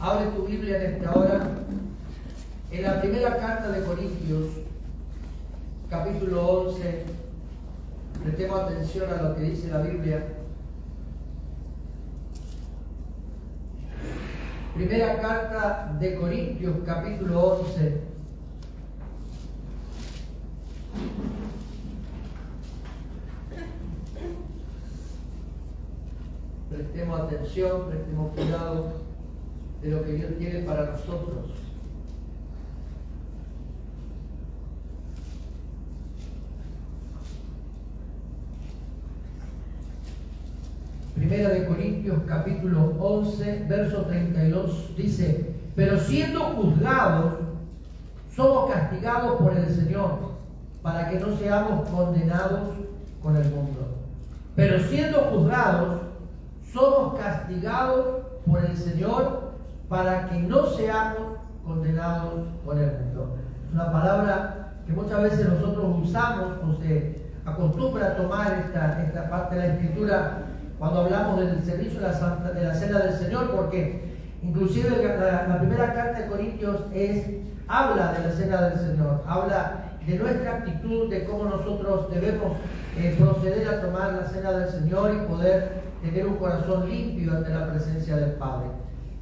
Abre tu Biblia en esta hora, en la primera carta de Corintios, capítulo 11. Prestemos atención a lo que dice la Biblia. Primera carta de Corintios, capítulo 11. Prestemos atención, prestemos cuidado de lo que Dios tiene para nosotros. Primera de Corintios, capítulo 11, verso 32, dice: pero siendo juzgados, somos castigados por el Señor, para que no seamos condenados con el mundo. Pero siendo juzgados, somos castigados por el Señor, para que no seamos condenados con el mundo. Es una palabra que muchas veces nosotros usamos, o se acostumbra a tomar esta parte de la Escritura cuando hablamos del servicio de la Cena del Señor, porque inclusive la primera carta de Corintios habla de la Cena del Señor, habla de nuestra actitud, de cómo nosotros debemos proceder a tomar la Cena del Señor y poder tener un corazón limpio ante la presencia del Padre.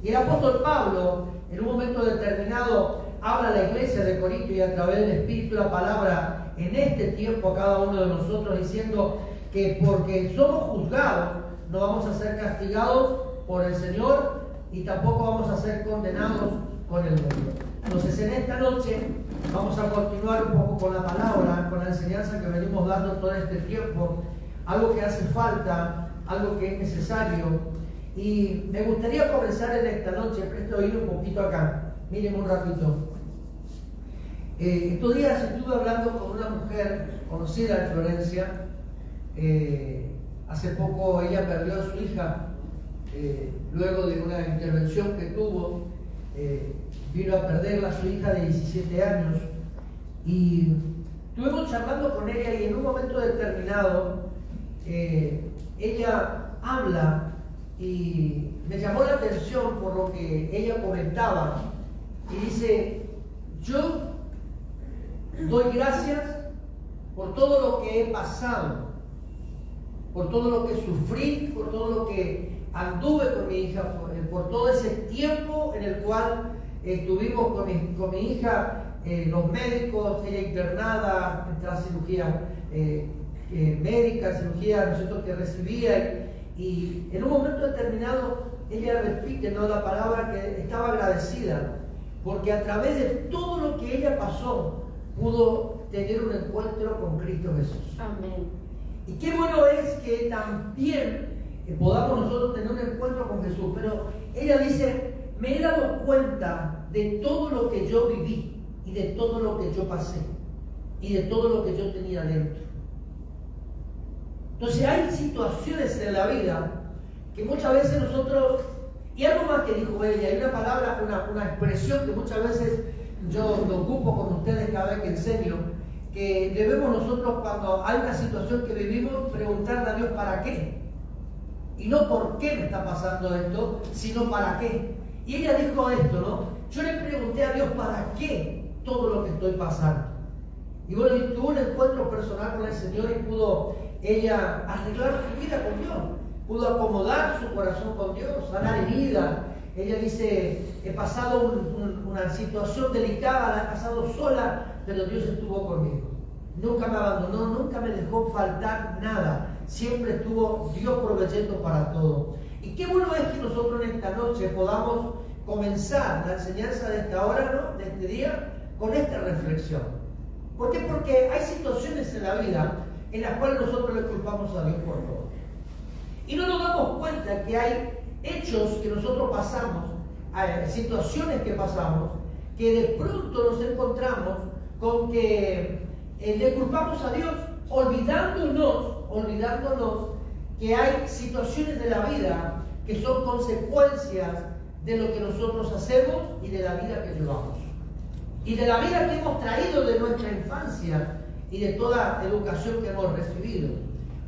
Y el apóstol Pablo, en un momento determinado, habla a la iglesia de Corinto y a través del Espíritu la palabra en este tiempo a cada uno de nosotros, diciendo que porque somos juzgados no vamos a ser castigados por el Señor y tampoco vamos a ser condenados con el mundo. Entonces en esta noche vamos a continuar un poco con la palabra, con la enseñanza que venimos dando todo este tiempo, algo que hace falta, algo que es necesario. Y me gustaría comenzar en esta noche, presto oído un poquito acá, mírenme un ratito. Estos días estuve hablando con una mujer conocida en Florencia. Hace poco ella perdió a su hija, luego de una intervención que tuvo, vino a perderla, su hija de 17 años. Y estuvimos charlando con ella y en un momento determinado ella habla y me llamó la atención por lo que ella comentaba y dice: yo doy gracias por todo lo que he pasado, por todo lo que sufrí, por todo lo que anduve con mi hija, por todo ese tiempo en el cual estuvimos con mi hija, los médicos, ella internada, la cirugía médica, cirugía, ¿no es cierto?, que recibía. Y en un momento determinado ella repite, ¿no?, la palabra que estaba agradecida, porque a través de todo lo que ella pasó pudo tener un encuentro con Cristo Jesús. Amén. Y qué bueno es que también podamos nosotros tener un encuentro con Jesús. Pero ella dice: me he dado cuenta de todo lo que yo viví y de todo lo que yo pasé y de todo lo que yo tenía dentro. Entonces hay situaciones en la vida que muchas veces nosotros, y algo más que dijo ella, hay una palabra, una expresión que muchas veces yo lo ocupo con ustedes cada vez que enseño, que debemos nosotros, cuando hay una situación que vivimos, preguntarle a Dios ¿para qué? Y no por qué me está pasando esto, sino para qué. Y ella dijo esto, ¿no? Yo le pregunté a Dios ¿para qué todo lo que estoy pasando? Y bueno, y tuvo un encuentro personal con el Señor y pudo ella arreglar su vida con Dios, pudo acomodar su corazón con Dios, sanar heridas. Ella dice: he pasado una situación delicada, la he pasado sola, pero Dios estuvo conmigo. Nunca me abandonó, nunca me dejó faltar nada. Siempre estuvo Dios proveyendo para todo. Y qué bueno es que nosotros en esta noche podamos comenzar la enseñanza de esta hora, ¿no?, de este día, con esta reflexión. ¿Por qué? Porque hay situaciones en la vida en las cuales nosotros le culpamos a Dios por todo. Y no nos damos cuenta que hay hechos que nosotros pasamos, situaciones que pasamos, que de pronto nos encontramos con que le culpamos a Dios, olvidándonos que hay situaciones de la vida que son consecuencias de lo que nosotros hacemos y de la vida que llevamos. Y de la vida que hemos traído de nuestra infancia y de toda educación que hemos recibido.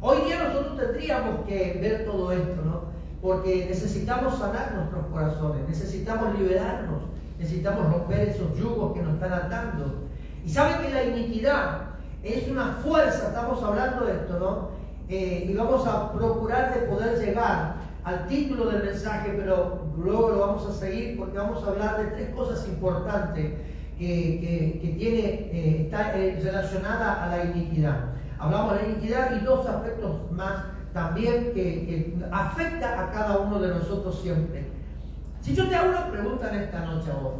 Hoy día nosotros tendríamos que ver todo esto, ¿no? porque necesitamos sanar nuestros corazones, necesitamos liberarnos, necesitamos romper esos yugos que nos están atando. Y saben que la iniquidad es una fuerza, estamos hablando de esto, ¿no? Y vamos a procurar de poder llegar al título del mensaje, pero luego lo vamos a seguir porque vamos a hablar de 3 cosas importantes que está relacionada a la iniquidad. Hablamos de la iniquidad y 2 aspectos más también que afecta a cada uno de nosotros siempre. Si yo te hago una pregunta en esta noche a vos,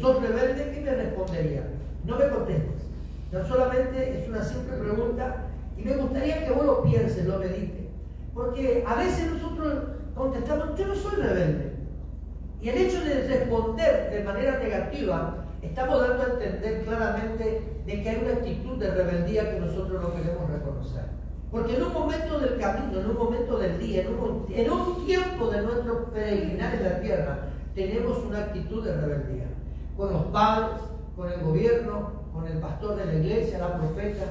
¿sos rebelde? ¿Qué me responderías? No me contestes. No solamente es una simple pregunta y me gustaría que vos lo pienses, lo medites. Porque a veces nosotros contestamos, yo no soy rebelde. Y el hecho de responder de manera negativa, estamos dando a entender claramente de que hay una actitud de rebeldía que nosotros no queremos reconocer. Porque en un momento del camino, en un momento del día, en un tiempo de nuestro peregrinar en la tierra, tenemos una actitud de rebeldía. Con los padres, con el gobierno, con el pastor de la iglesia, la profeta,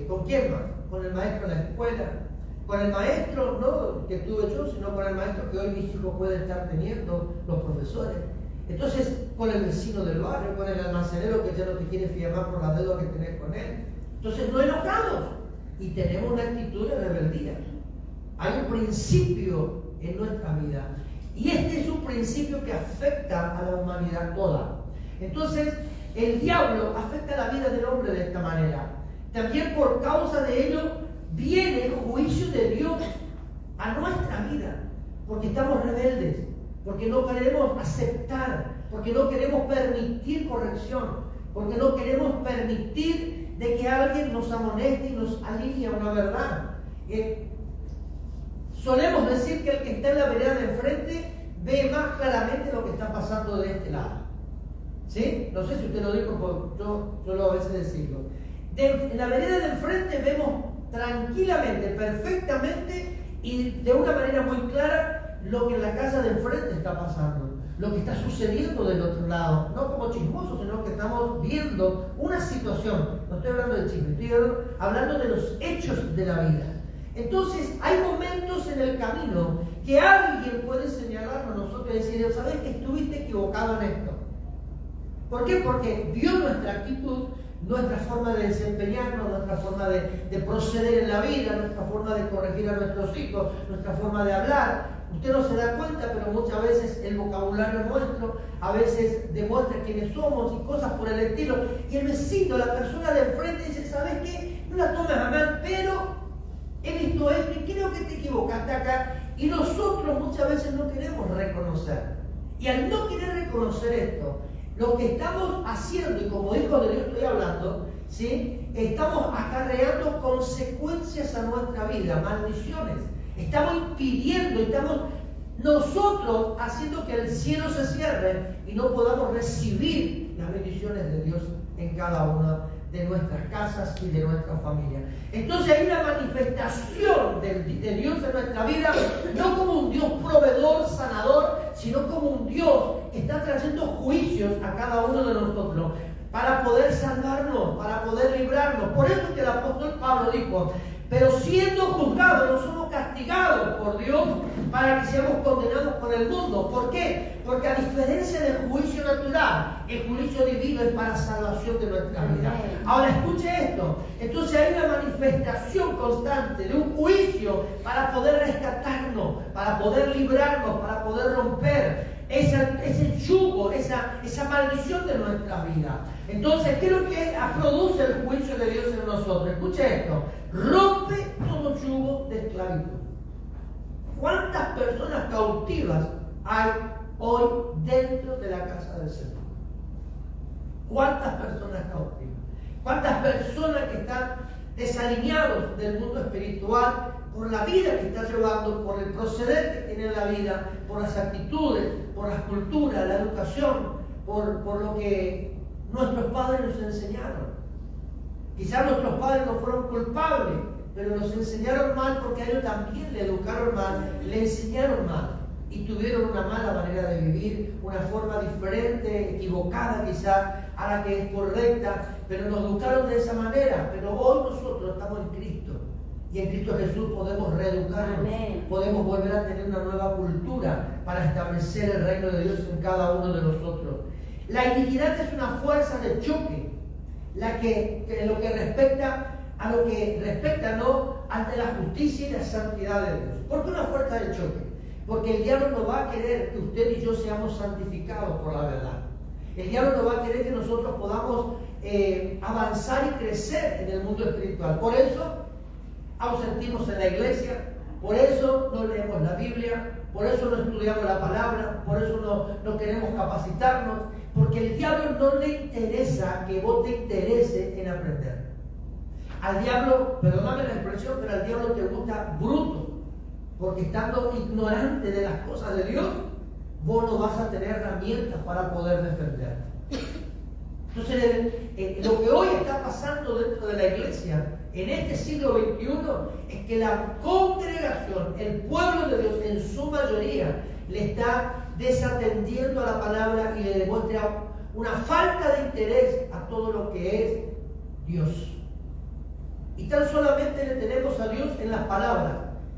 ¿con quién más? Con el maestro de la escuela, con el maestro, no que tuve yo, sino con el maestro que hoy mis hijos pueden estar teniendo, los profesores. Entonces, con el vecino del barrio, con el almacenero que ya no te quiere firmar por la deuda que tenés con él. Entonces, no enojados. Y tenemos una actitud de rebeldía. Hay un principio en nuestra vida. Y este es un principio que afecta a la humanidad toda. Entonces, el diablo afecta la vida del hombre de esta manera. También por causa de ello viene el juicio de Dios a nuestra vida. Porque estamos rebeldes. Porque no queremos aceptar. Porque no queremos permitir corrección. Porque no queremos permitir de que alguien nos amoneste y nos alinee a una verdad. Solemos decir que el que está en la vereda de enfrente ve más claramente lo que está pasando de este lado. ¿Sí? No sé si usted lo dijo, porque yo suelo a veces decirlo. En la vereda de enfrente vemos tranquilamente, perfectamente y de una manera muy clara lo que en la casa de enfrente está pasando, lo que está sucediendo del otro lado, no como chismosos, sino que estamos viendo una situación. No estoy hablando de chisme, estoy hablando de los hechos de la vida. Entonces, hay momentos en el camino que alguien puede señalarnos a nosotros y decir, ¿sabes que estuviste equivocado en esto? ¿Por qué? Porque vio nuestra actitud, nuestra forma de desempeñarnos, nuestra forma de proceder en la vida, nuestra forma de corregir a nuestros hijos, nuestra forma de hablar. Usted no se da cuenta, pero muchas veces el vocabulario nuestro a veces demuestra quiénes somos y cosas por el estilo. Y el vecino, la persona de enfrente dice, ¿sabes qué? No la tomes a mal, pero he visto esto y creo que te equivocaste acá. Y nosotros muchas veces no queremos reconocer. Y al no querer reconocer esto, lo que estamos haciendo, y como hijos de Dios estoy hablando, ¿sí? Estamos acarreando consecuencias a nuestra vida, maldiciones. Estamos impidiendo, estamos nosotros haciendo que el cielo se cierre y no podamos recibir las bendiciones de Dios en cada una de nuestras casas y de nuestra familia. Entonces hay una manifestación de Dios en nuestra vida, no como un Dios proveedor, sanador, sino como un Dios que está trayendo juicios a cada uno de nosotros para poder salvarnos, para poder librarnos. Por eso que el apóstol Pablo dijo, pero siendo juzgados no somos castigados por Dios para que seamos condenados por el mundo. ¿Por qué? Porque a diferencia del juicio natural, el juicio divino es para salvación de nuestra vida. Ahora escuche esto. Entonces hay una manifestación constante de un juicio para poder rescatarnos, para poder librarnos, para poder romper ese yugo, esa maldición de nuestra vida. Entonces, ¿qué es lo que produce el juicio de Dios en nosotros? Escuche esto. Rompe todo yugo de esclavitud. ¿Cuántas personas cautivas hay hoy dentro de la casa del Señor? ¿Cuántas personas cautivas? ¿Cuántas personas que están desalineados del mundo espiritual por la vida que está llevando, por el proceder que tiene en la vida, por las actitudes, por las culturas, la educación, por lo que nuestros padres nos enseñaron? Quizás nuestros padres no fueron culpables, pero nos enseñaron mal porque a ellos también le educaron mal, le enseñaron mal y tuvieron una mala manera de vivir, una forma diferente, equivocada quizás a la que es correcta, pero nos educaron de esa manera. Pero hoy nosotros estamos en Cristo Y en Cristo Jesús podemos reeducarnos, Amén. podemos volver a tener una nueva cultura para establecer el reino de Dios en cada uno de nosotros. La iniquidad es una fuerza de choque, en lo que respecta ¿no? ante la justicia y la santidad de Dios. ¿Por qué una fuerza de choque? Porque el diablo no va a querer que usted y yo seamos santificados por la verdad. El diablo no va a querer que nosotros podamos avanzar y crecer en el mundo espiritual. Por eso ausentimos en la iglesia, por eso no leemos la Biblia, por eso no estudiamos la palabra, por eso no queremos capacitarnos, porque el diablo no le interesa que vos te intereses en aprender. Al diablo, perdóname la expresión, pero al diablo te gusta bruto, porque estando ignorante de las cosas de Dios, vos no vas a tener herramientas para poder defenderte. Entonces, lo que hoy está pasando dentro de la iglesia, en este siglo XXI, es que la congregación, el pueblo de Dios en su mayoría, le está desatendiendo a la palabra y le demuestra una falta de interés a todo lo que es Dios. Y tan solamente le tenemos a Dios en las palabras,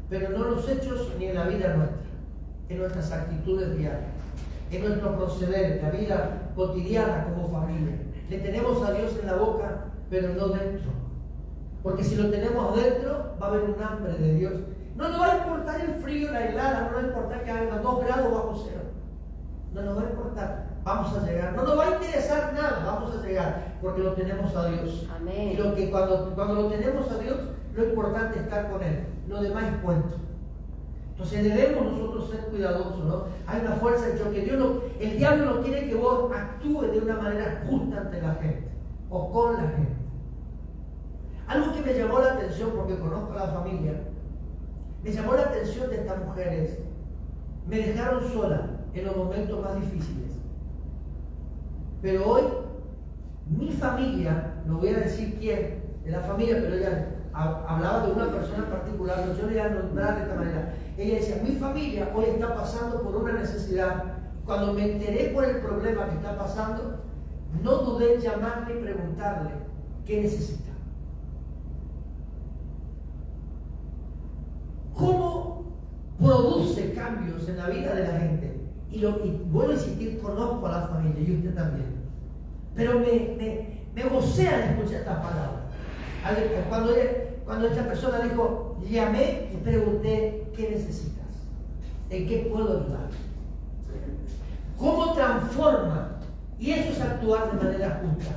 pero no en los hechos ni en la vida nuestra, en nuestras actitudes diarias, en nuestro proceder, en la vida cotidiana como familia. Le tenemos a Dios en la boca, pero no dentro. Porque si lo tenemos dentro, va a haber un hambre de Dios. No nos va a importar el frío, la helada, no nos va a importar que haga 2 grados bajo cero. No nos va a importar, vamos a llegar. No nos va a interesar nada, vamos a llegar, porque lo tenemos a Dios. Amén. Y cuando lo tenemos a Dios, lo importante es estar con Él. Lo demás es cuento. Entonces debemos nosotros ser cuidadosos, ¿no? Hay una fuerza de choque. El diablo no quiere que vos actúes de una manera justa ante la gente o con la gente. Algo que me llamó la atención, porque conozco a la familia, me llamó la atención de estas mujeres. Me dejaron sola en los momentos más difíciles. Pero hoy, mi familia, no voy a decir quién, de la familia, pero ella hablaba de una persona en particular, yo le voy a nombrar de esta manera. Ella decía, mi familia hoy está pasando por una necesidad. Cuando me enteré por el problema que está pasando, no dudé en llamarle y preguntarle qué necesita. ¿Cómo produce cambios en la vida de la gente? Y vuelvo a insistir, conozco a la familia y usted también. Pero me gocé al escuchar estas palabras. Cuando esta persona dijo, llamé y pregunté, ¿qué necesitas? ¿En qué puedo ayudar? ¿Cómo transforma? Y eso es actuar de manera justa.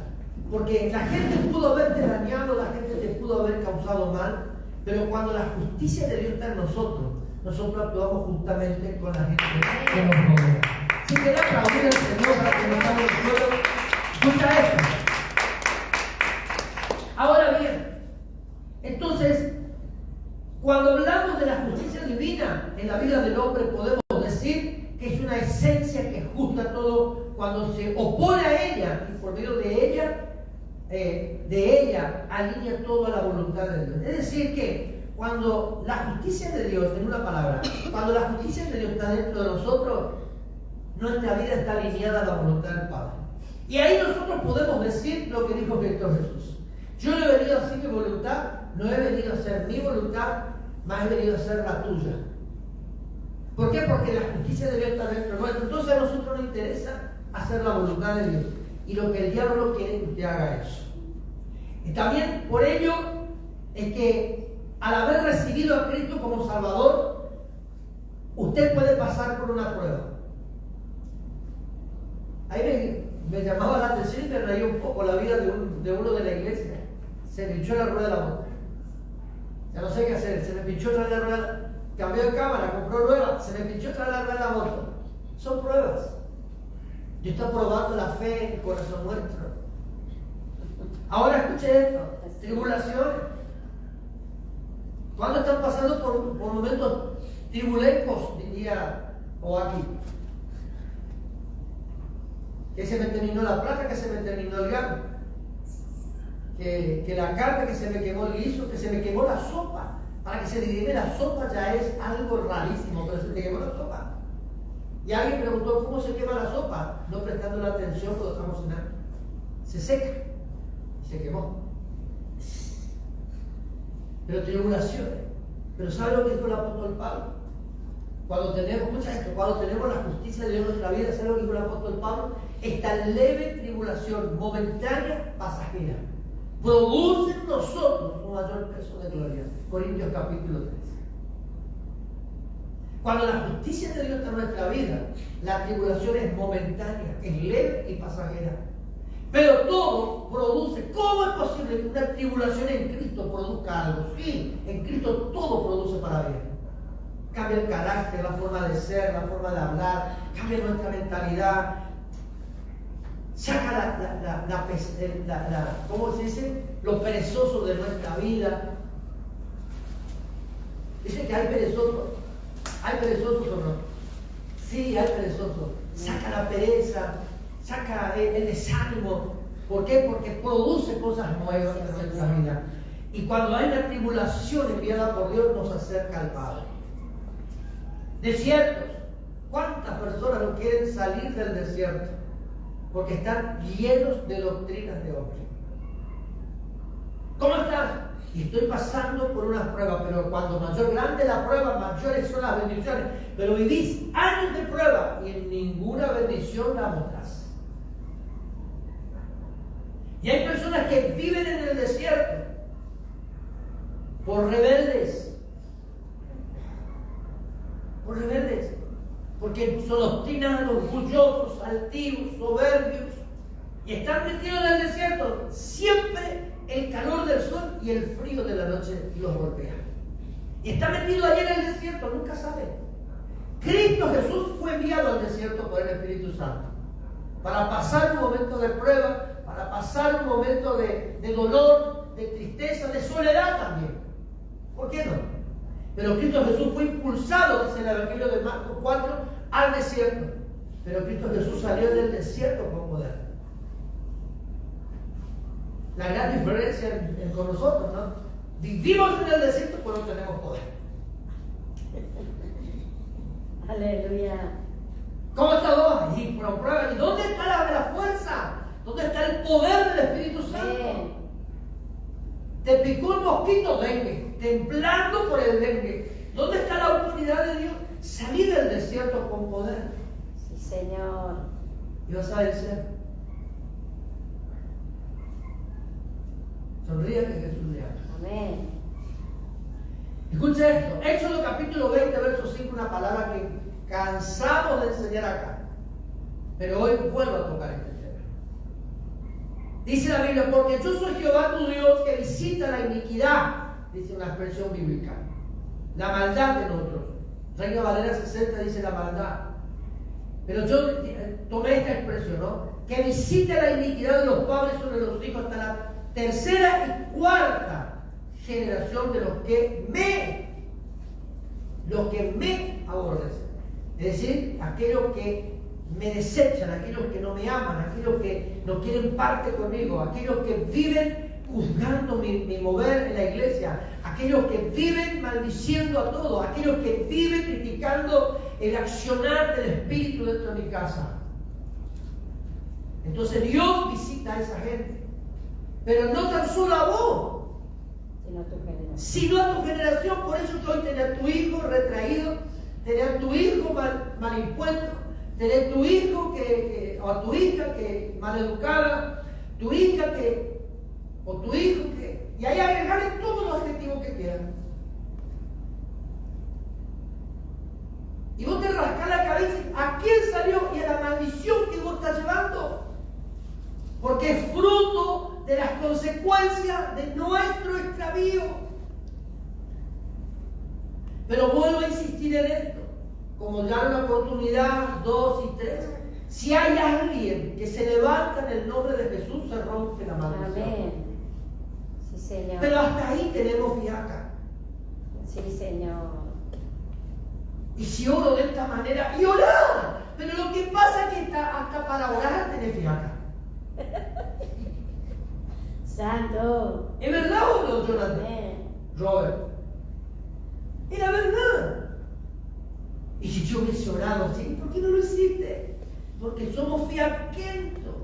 Porque la gente pudo haberte dañado, la gente te pudo haber causado mal, pero cuando la justicia de Dios está en nosotros actuamos justamente con la gente que nos rodea. Si querés aplaudir al Señor para que nos haga el suelo, escucha esto. Ahora bien, entonces, cuando hablamos de la justicia divina en la vida del hombre, podemos decir que es una esencia que justa todo cuando se opone a ella y por medio de ella alinea todo a la voluntad de Dios. Es decir que cuando la justicia de Dios, en una palabra, cuando la justicia de Dios está dentro de nosotros, nuestra vida está alineada a la voluntad del Padre. Y ahí nosotros podemos decir lo que dijo Cristo Jesús. Yo no he venido a hacer mi voluntad, no he venido a hacer mi voluntad, más he venido a hacer la tuya. ¿Por qué? Porque la justicia de Dios está dentro nuestro. Entonces a nosotros nos interesa hacer la voluntad de Dios. Y lo que el diablo no quiere es que usted haga eso. Y también por ello es que al haber recibido a Cristo como Salvador, usted puede pasar por una prueba. Ahí me llamaba la atención y me reía un poco la vida de uno de la iglesia. Se me pinchó la rueda de la moto. Ya no sé qué hacer, se me pinchó otra vez la rueda, cambió de cámara, compró nueva, se me pinchó otra vez la rueda de la moto. Son pruebas. Yo estoy probando la fe en el corazón nuestro. Ahora escuche esto, tribulaciones. ¿Cuándo están pasando por momentos tribulencos, diría Joaquín? Que se me terminó la plata, que se me terminó el gas, que la carne, que se me quemó el guiso, que se me quemó la sopa. Para que se dirime la sopa ya es algo rarísimo, pero se me quemó la sopa. Y alguien preguntó, ¿cómo se quema la sopa? No prestando la atención cuando estamos cenando. Se seca y se quemó. pero tribulaciones. Pero ¿sabe lo que dijo el apóstol Pablo? Cuando tenemos, escucha esto, cuando tenemos la justicia de Dios en nuestra vida, ¿sabe lo que dijo el apóstol Pablo? Esta leve tribulación, momentánea, pasajera, produce en nosotros un mayor peso de gloria. Corintios capítulo 3. Cuando la justicia de Dios está en nuestra vida, la tribulación es momentánea, es leve y pasajera. Pero todo produce. ¿Cómo es posible que una tribulación en Cristo produzca algo? Sí, en Cristo todo produce para bien. Cambia el carácter, la forma de ser, la forma de hablar, cambia nuestra mentalidad. Saca ¿cómo se dice? Lo perezoso de nuestra vida. Dice que hay perezosos. ¿Hay perezosos o no? Sí, hay perezosos. Saca la pereza, saca el desánimo. ¿Por qué? Porque produce cosas nuevas en nuestra vida. Y cuando hay una tribulación enviada por Dios, nos acerca al Padre. Desiertos. ¿Cuántas personas no quieren salir del desierto? Porque están llenos de doctrinas de hombres. ¿Cómo estás? Y estoy pasando por una prueba, pero cuando mayor grande la prueba, mayores son las bendiciones. Pero vivís años de prueba y en ninguna bendición la mostrás. Y hay personas que viven en el desierto por rebeldes. Por rebeldes. Porque son obstinados, orgullosos, altivos, soberbios. Y están metidos en el desierto. Siempre el calor del sol y el frío de la noche los golpean. Y está metido allí en el desierto, nunca sabe. Cristo Jesús fue enviado al desierto por el Espíritu Santo. Para pasar un momento de prueba, para pasar un momento de dolor, de tristeza, de soledad también. ¿Por qué no? Pero Cristo Jesús fue impulsado, dice el Evangelio de Marcos 4, al desierto. Pero Cristo Jesús salió del desierto con poder. La gran diferencia con nosotros, ¿no? Vivimos en el desierto, pero no tenemos poder. Aleluya. ¿Cómo está vos? Y prueba. ¿Y dónde está la fuerza? ¿Dónde está el poder del Espíritu Santo? Te picó un mosquito, dengue, temblando por el dengue. ¿Dónde está la autoridad de Dios? Salir del desierto con poder. Sí, Señor. Y vas a vencer. Sonríe que Jesús le ama. Amén. Escucha esto. Éxodo capítulo 20, verso 5, una palabra que cansamos de enseñar acá. Pero hoy vuelvo a tocar este tema. Dice la Biblia, porque yo soy Jehová tu Dios que visita la iniquidad. Dice una expresión bíblica. La maldad de nosotros. Reina Valera 60 dice la maldad. Pero yo tomé esta expresión, ¿no? Que visita la iniquidad de los padres sobre los hijos hasta la tercera y cuarta generación de los que me aborrecen. Es decir, aquellos que me desechan, aquellos que no me aman, aquellos que no quieren parte conmigo, aquellos que viven juzgando mi mover en la iglesia, aquellos que viven maldiciendo a todos, aquellos que viven criticando el accionar del Espíritu dentro de mi casa. Entonces Dios visita a esa gente. Pero no tan solo a vos, sino a tu generación. Por eso que hoy tenés a tu hijo retraído, tenés a tu hijo mal impuesto, tenés a tu hijo o a tu hija que mal educada, tu hija o tu hijo y ahí agregarle todos los adjetivos que quieran. Y vos te rascás la cabeza, ¿a quién salió? Y a la maldición que vos estás llevando. Porque es fruto de las consecuencias de nuestro extravío. Pero vuelvo a insistir en esto, como ya una oportunidad, 2 y 3. Si hay alguien que se levanta en el nombre de Jesús, se rompe la maldición. Amén. Sí, Señor. Pero hasta ahí tenemos fiaca. Sí, Señor. Y si oro de esta manera, y orar. Pero lo que pasa es que hasta para orar tenés fiaca. Santo. ¿Es verdad o no, Jonathan? Amén. Robert. Es la verdad. Y si yo hubiese orado así, ¿por qué no lo hiciste? Porque somos fiaquentos.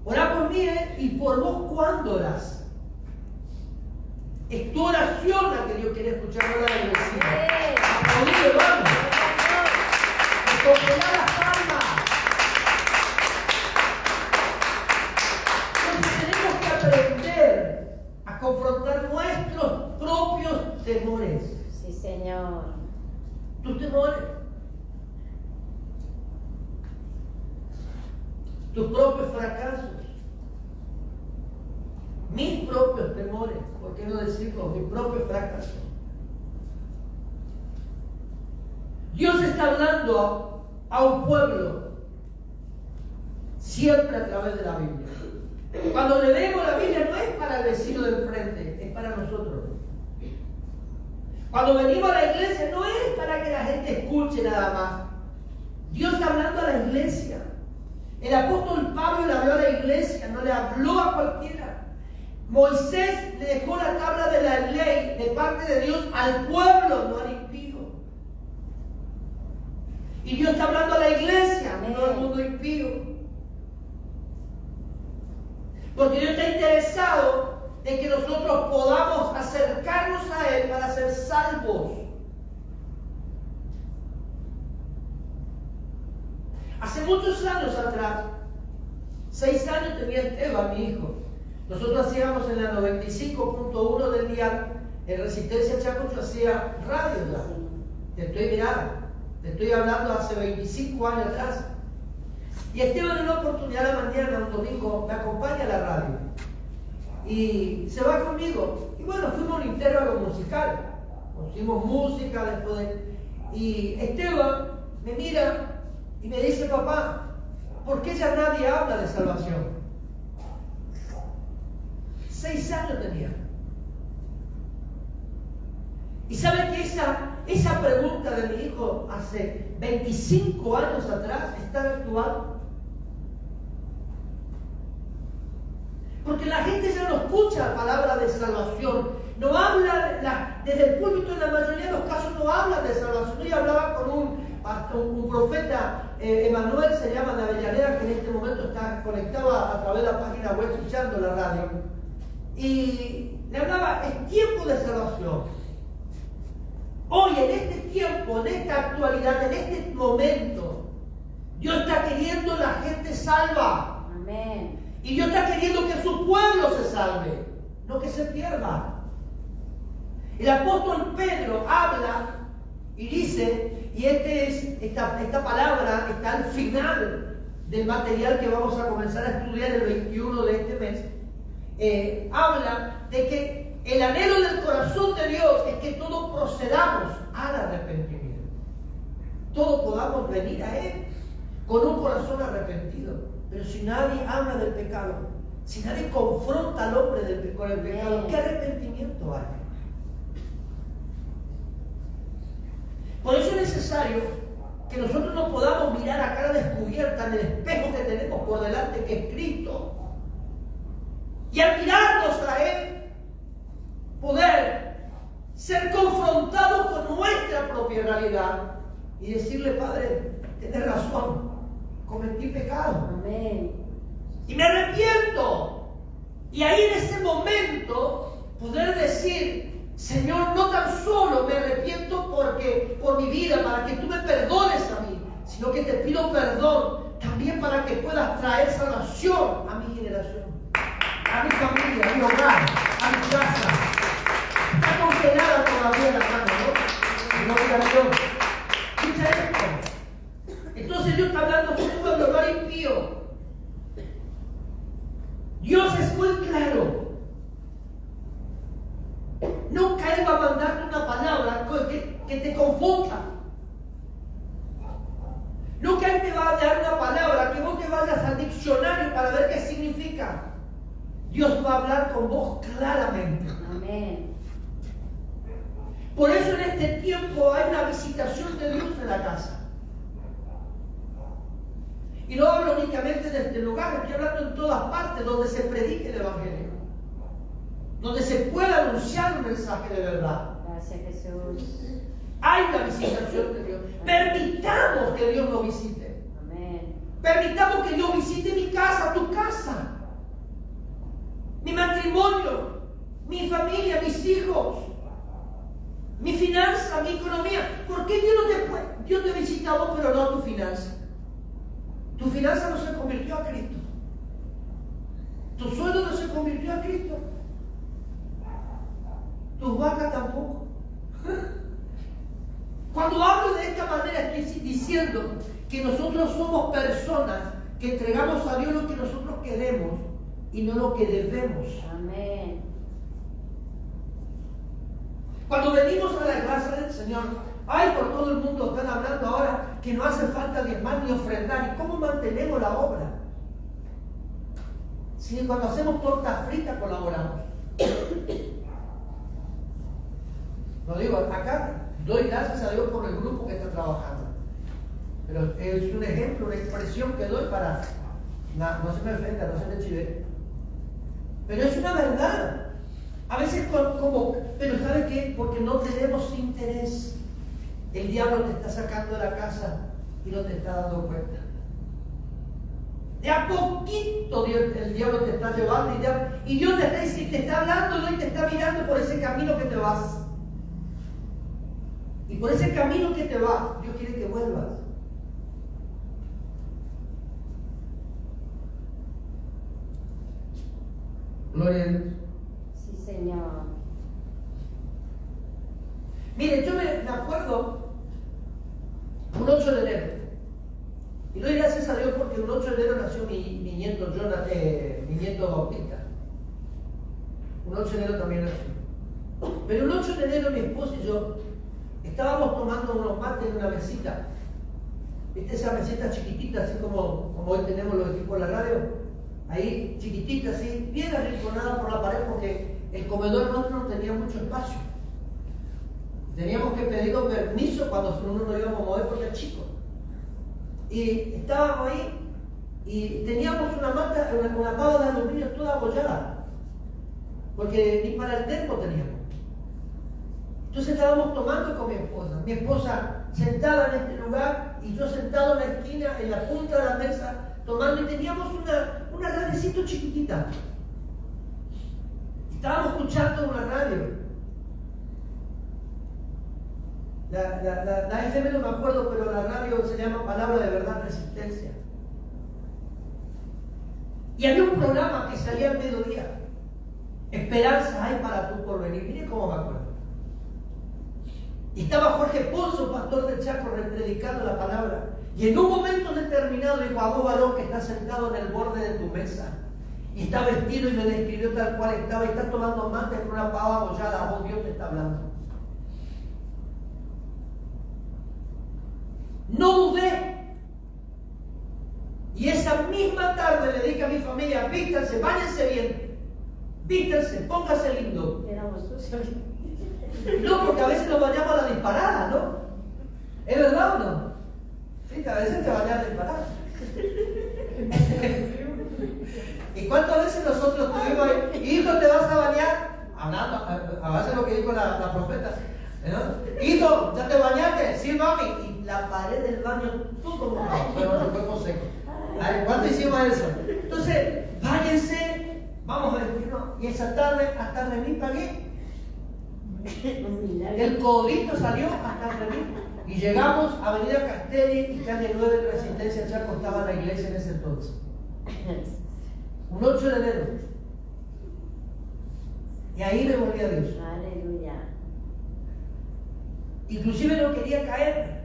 Orá por mí, ¿eh? Y por vos, ¿cuándo orás? Es tu oración la que Dios quiere escuchar, no la del vecino. Aplaudir, vamos. Congelar las palmas. Entonces tenemos que aprender a confrontar nuestros propios temores. Sí, Señor. Tus temores. Tus propios fracasos. Mis propios temores. ¿Por qué no decirlo? Mis propios fracasos. Dios está hablando a un pueblo siempre a través de la Biblia. Cuando leemos la Biblia no es para el vecino del frente, es para nosotros. Cuando venimos a la iglesia no es para que la gente escuche nada más. Dios está hablando a la iglesia. El apóstol Pablo le habló a la iglesia, no le habló a cualquiera. Moisés le dejó la tabla de la ley de parte de Dios al pueblo, no al impío. Y Dios está hablando a la iglesia, no al mundo impío. Porque Dios está interesado en que nosotros podamos acercarnos a Él para ser salvos. Hace muchos años atrás, 6 años tenía Esteban, mi hijo. Nosotros hacíamos en la 95.1 del día, en Resistencia Chaco, yo hacía radio ya. Te estoy hablando hace 25 años atrás. Y Esteban en una oportunidad de la mañana, un domingo, me acompaña a la radio. Y se va conmigo. Y bueno, fuimos a un intervalo musical. Pusimos música después Y Esteban me mira y me dice: papá, ¿por qué ya nadie habla de salvación? 6 años tenía. Y sabe que esa pregunta de mi hijo hace 25 años atrás está actual. Porque la gente ya no escucha palabra de salvación. No habla, desde el púlpito en la mayoría de los casos no habla de salvación. Yo hablaba con un profeta, Emanuel se llama, de Avellaneda, que en este momento está conectado a través de la página web escuchando la radio. Y le hablaba, es tiempo de salvación. Hoy, en este tiempo, en esta actualidad, en este momento, Dios está queriendo la gente salva. Amén. Y Dios está queriendo que su pueblo se salve, no que se pierda. El apóstol Pedro habla y dice, y esta palabra está al final del material que vamos a comenzar a estudiar el 21 de este mes, habla de que el anhelo del corazón de Dios es que todos procedamos al arrepentimiento. Todos podamos venir a Él con un corazón arrepentido. Pero si nadie habla del pecado, si nadie confronta al hombre con el pecado, ¿qué arrepentimiento hay? Por eso es necesario que nosotros no podamos mirar a cara descubierta en el espejo que tenemos por delante, que es Cristo, y al mirarnos a Él, poder ser confrontados con nuestra propia realidad y decirle: Padre, tenés razón, cometí pecado. Amén. Y me arrepiento. Y ahí en ese momento poder decir: Señor, no tan solo me arrepiento por mi vida, para que tú me perdones a mí, sino que te pido perdón también para que puedas traer salvación a mi generación, a mi familia, a mi hogar, a mi casa. Está congelada todavía la mano, ¿no? Gloria a Dios. Escucha esto. Entonces Dios está hablando con un pueblo, no al impío. Dios es muy claro. Nunca Él va a mandarte una palabra que te confunda. Nunca Él te va a dar una palabra que vos te vayas al diccionario para ver qué significa. Dios va a hablar con vos claramente. Amén. Por eso en este tiempo hay una visitación de Dios en la casa. Y no hablo únicamente de este lugar, estoy hablando en todas partes donde se predique el Evangelio, donde se pueda anunciar un mensaje de verdad. Gracias, Jesús. Hay una visitación de Dios. Permitamos que Dios nos visite. Amén. Permitamos que Dios visite mi casa, tu casa, mi matrimonio, mi familia, mis hijos, mi finanza, mi economía. ¿Por qué Dios te visita a vos pero no a tu finanza? Tu finanza no se convirtió a Cristo. Tu sueldo no se convirtió a Cristo. Tus vacas tampoco. Cuando hablo de esta manera estoy diciendo que nosotros somos personas que entregamos a Dios lo que nosotros queremos y no lo que debemos. Amén. Cuando venimos a la casa del Señor, ay, por todo el mundo están hablando ahora que no hace falta diezmar ni ofrendar. ¿Y cómo mantenemos la obra? Si cuando hacemos tortas fritas colaboramos. Lo digo, acá doy gracias a Dios por el grupo que está trabajando. Pero es un ejemplo, una expresión que doy para... No se me ofenda, no se me chive. Pero es una verdad. A veces pero ¿sabe qué? Porque no tenemos interés. El diablo te está sacando de la casa y no te está dando cuenta. De a poquito el diablo te está llevando y Dios te está hablando y te está mirando por ese camino que te vas. Y por ese camino que te vas, Dios quiere que vuelvas. Gloria a Dios. Sí, Señor. Mire, yo me acuerdo un 8 de enero. Y doy gracias a Dios porque un 8 de enero nació mi nieto mi nieto Bautista. Un 8 de enero también nació. Pero un 8 de enero mi esposa y yo estábamos tomando unos mates en una mesita. ¿Viste esa mesita chiquitita, así como hoy tenemos los equipos de la radio? Ahí, chiquitita, así, bien arrinconada por la pared porque el comedor nuestro no tenía mucho espacio. Teníamos que pedir permiso cuando uno lo íbamos a mover porque era chico. Y estábamos ahí y teníamos una mata, una pava de aluminio toda abollada. Porque ni para el termo teníamos. Entonces estábamos tomando con mi esposa sentada en este lugar y yo sentado en la esquina, en la punta de la mesa, tomando y teníamos una radiocito chiquitita. Estábamos escuchando una radio. La FM no me acuerdo, pero la radio se llama Palabra de Verdad Resistencia. Y había un programa que salía al mediodía. Esperanza hay para tu porvenir. Mire cómo me acuerdo. Y estaba Jorge Pozo, pastor del Chaco, predicando la palabra. Y en un momento determinado dijo: a vos, varón, que está sentado en el borde de tu mesa y está vestido, y me describió tal cual estaba, y está tomando mate con una pava abollada, a vos Dios te está hablando. No dudé. Y esa misma tarde le dije a mi familia: vístanse, váyanse bien, vístanse, pónganse lindo. Éramos sucios. No, porque a veces nos bañamos a la disparada, ¿no? ¿Es verdad o no? Sí, que a veces te bañas a la disparada. ¿Y cuántas veces nosotros tuvimos ahí: hijo, te vas a bañar? Hablando, a base de lo que dijo la profeta, ¿no? Hijo, ¿ya te bañaste? Sí, mami. Y la pared del baño todo mojado, pero nos fuimos secos. ¿Cuánto hicimos eso? Entonces, váyanse, vamos a vestirnos. Y esa tarde hasta remí pagué. El codito salió hasta remí. Y llegamos a Avenida Castelli y calle 9 de Resistencia Chaco, estaba la iglesia en ese entonces. Un 8 de enero. Y ahí me volví a Dios. Aleluya. Inclusive no quería caer.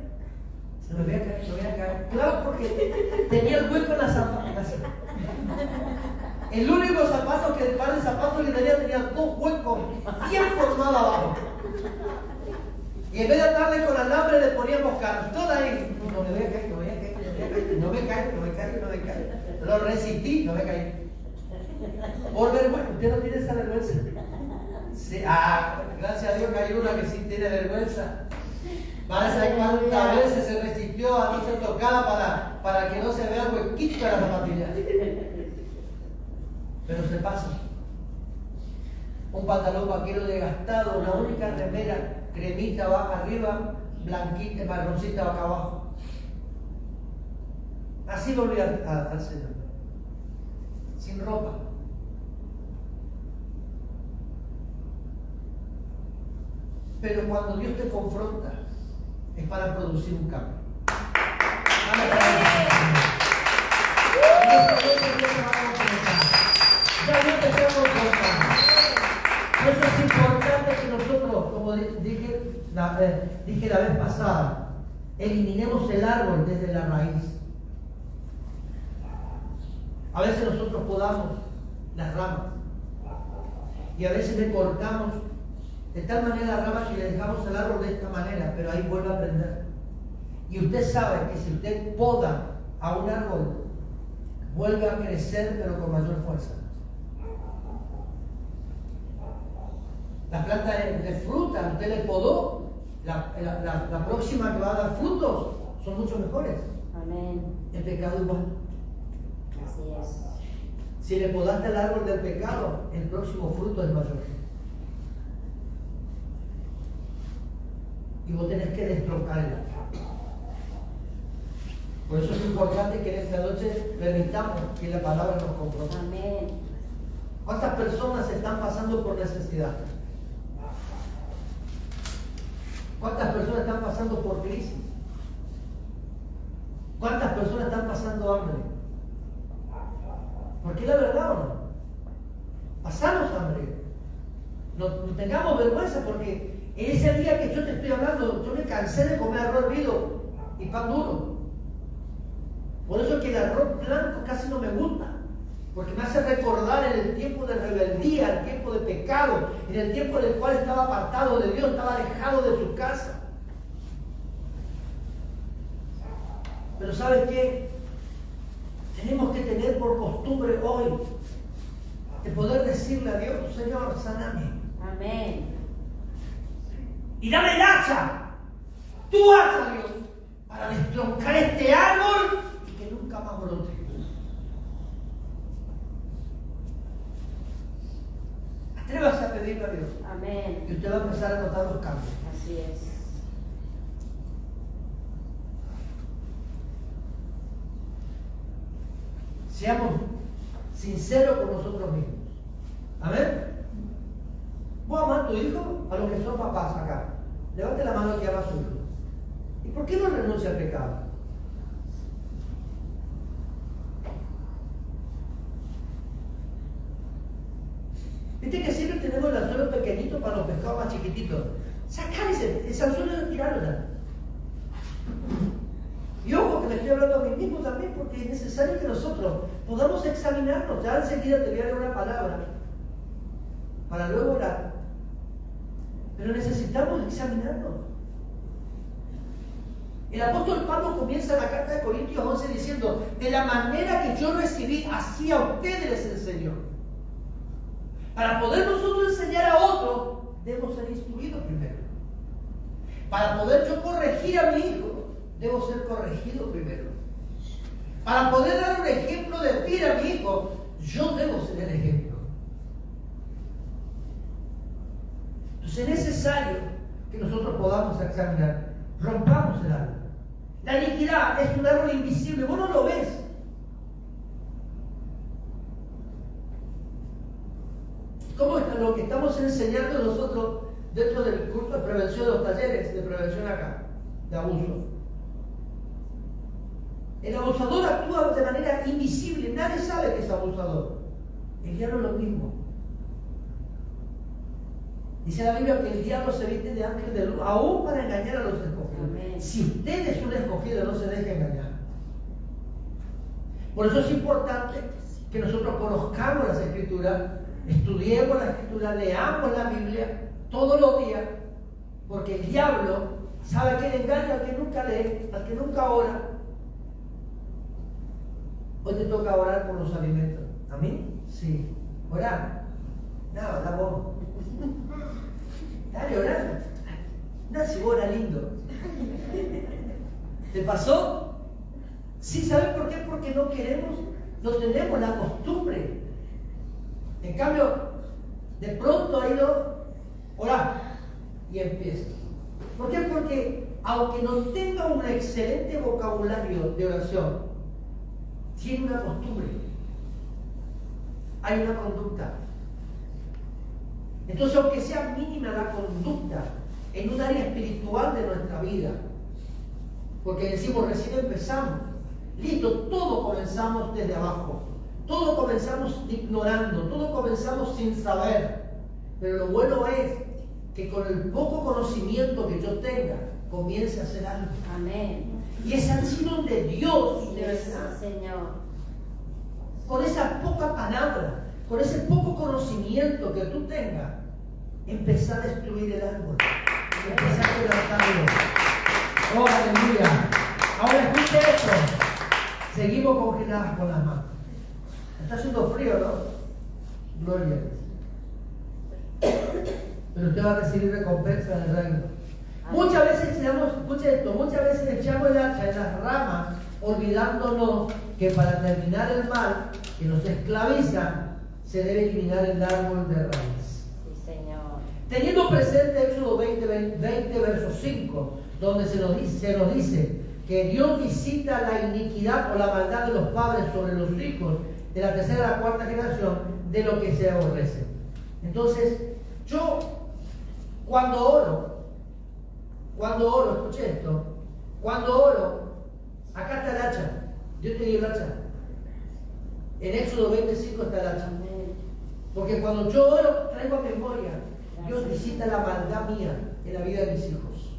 No me voy a caer, no voy a caer. Claro, porque tenía el hueco en la zapata. El único zapato el par de zapatos que tenía dos huecos bien formados abajo. Y en vez de atarle con alambre le poníamos cartón ahí. No me voy a caer, no me voy a caer, no me caigo, no me caigo, no me caigo. Lo resistí, no me caí. Por vergüenza, ¿usted no tiene esa vergüenza? Sí, gracias a Dios que hay una que sí tiene vergüenza. Van a saber cuántas veces se resistió a no ser tocada para que no se vea huequito de la zapatilla. Pero se pasa. Un pantalón vaquero desgastado, una única remera, cremita va arriba, blanquita, marroncita va acá abajo. Así volví al Señor. Sin ropa. Pero cuando Dios te confronta, es para producir un cambio. Ya Dios te está confrontando. Por eso es importante que nosotros, como dije la vez pasada, eliminemos el árbol desde la raíz. A veces nosotros podamos las ramas y a veces le cortamos de tal manera la rama que le dejamos el árbol de esta manera, pero ahí vuelve a prender. Y usted sabe que si usted poda a un árbol, vuelve a crecer pero con mayor fuerza. La planta de fruta, usted le podó, la próxima que va a dar frutos son mucho mejores. Amén. El pecado igual. Así es. Si le podaste el árbol del pecado, el próximo fruto es mayor. Y vos tenés que destroncar el árbol. Por eso es importante que en esta noche permitamos que la palabra nos confronte. Amén. ¿Cuántas personas están pasando por necesidad? ¿Cuántas personas están pasando por crisis? ¿Cuántas personas están pasando hambre? ¿Por qué la verdad o no? Pasamos hambre. No tengamos vergüenza porque en ese día que yo te estoy hablando, yo me cansé de comer arroz hervido y pan duro. Por eso es que el arroz blanco casi no me gusta. Porque me hace recordar en el tiempo de rebeldía, el tiempo de pecado, en el tiempo en el cual estaba apartado de Dios, estaba alejado de su casa. Pero ¿sabes qué? Tenemos que tener por costumbre hoy de poder decirle a Dios, Señor, saname. Amén. Y dame el hacha, tu hacha, Dios, para destroncar este árbol y que nunca más brote. Atrévase a pedirle a Dios. Amén. Y usted va a empezar a notar los cambios. Así es. Seamos sinceros con nosotros mismos. Amén. ¿Vos amás a tu hijo? A los que son papás acá. Levante la mano que ama a su hijo. ¿Y por qué no renuncia al pecado? Viste que siempre tenemos el anzuelo pequeñito para los pescados más chiquititos. Sacar ese anzuelo y tirarlo ya. Y ojo que me estoy hablando a mí mismo también porque es necesario que nosotros podamos examinarnos. Ya enseguida te voy a dar una palabra para luego orar. Pero necesitamos examinarnos. El apóstol Pablo comienza la carta de Corintios 11 diciendo: de la manera que yo recibí, así a ustedes les enseñó. Para poder nosotros enseñar a otros, debo ser instruido primero. Para poder yo corregir a mi hijo, debo ser corregido primero. Para poder dar un ejemplo de vida a mi hijo, yo debo ser el ejemplo. Entonces es necesario que nosotros podamos examinar. Rompamos el árbol. La iniquidad es un árbol invisible, vos no lo ves. ¿Cómo está lo que estamos enseñando nosotros dentro del curso de prevención de los talleres de prevención acá, de abuso? El abusador actúa de manera invisible, nadie sabe que es abusador. El diablo es lo mismo. Dice la Biblia que el diablo se viste de ángel de luz, aún para engañar a los escogidos. Amén. Si usted es un escogido, no se deje engañar. Por eso es importante que nosotros conozcamos las Escrituras, estudiemos la Escritura, leamos la Biblia todos los días, porque el diablo sabe que le engaña al que nunca lee, al que nunca ora. Hoy te toca orar por los alimentos. ¿A mí? Sí. ¿Orar? No, la vos. Dale, orar. No, si vos oras lindo. ¿Te pasó? Sí, ¿sabes por qué? Porque no queremos, no tenemos la costumbre. En cambio, de pronto ha ido orar y empieza. ¿Por qué? Porque aunque no tenga un excelente vocabulario de oración, tiene una costumbre. Hay una conducta. Entonces, aunque sea mínima la conducta, en un área espiritual de nuestra vida. Porque decimos, recién empezamos. Listo, todo comenzamos desde abajo. Todo comenzamos ignorando, todo comenzamos sin saber. Pero lo bueno es que con el poco conocimiento que yo tenga, comience a hacer algo. Amén. Y es así donde Dios Sí, Señor. con esa poca palabra, con ese poco conocimiento que tú tengas, empezar a destruir el árbol, empezar a quebrantarlo. Oh, aleluya. Ahora escuche esto. Seguimos congeladas con las manos. Está haciendo frío, ¿no? Gloria. Pero usted va a recibir recompensa del reino. Muchas veces escuche esto, muchas veces echamos el hacha en las ramas, olvidándonos que para terminar el mal que nos esclaviza, se debe eliminar el árbol de raíz. Sí, Señor. Teniendo presente Éxodo 20, verso 5, donde se nos dice que Dios visita la iniquidad o la maldad de los padres sobre los hijos de la tercera a la cuarta generación de lo que se aborrece. Entonces, yo cuando oro, escuche esto, cuando oro, acá está el hacha, Dios te dio el hacha. En Éxodo 25 está el hacha. Porque cuando yo oro, traigo a memoria, Dios visita la maldad mía en la vida de mis hijos,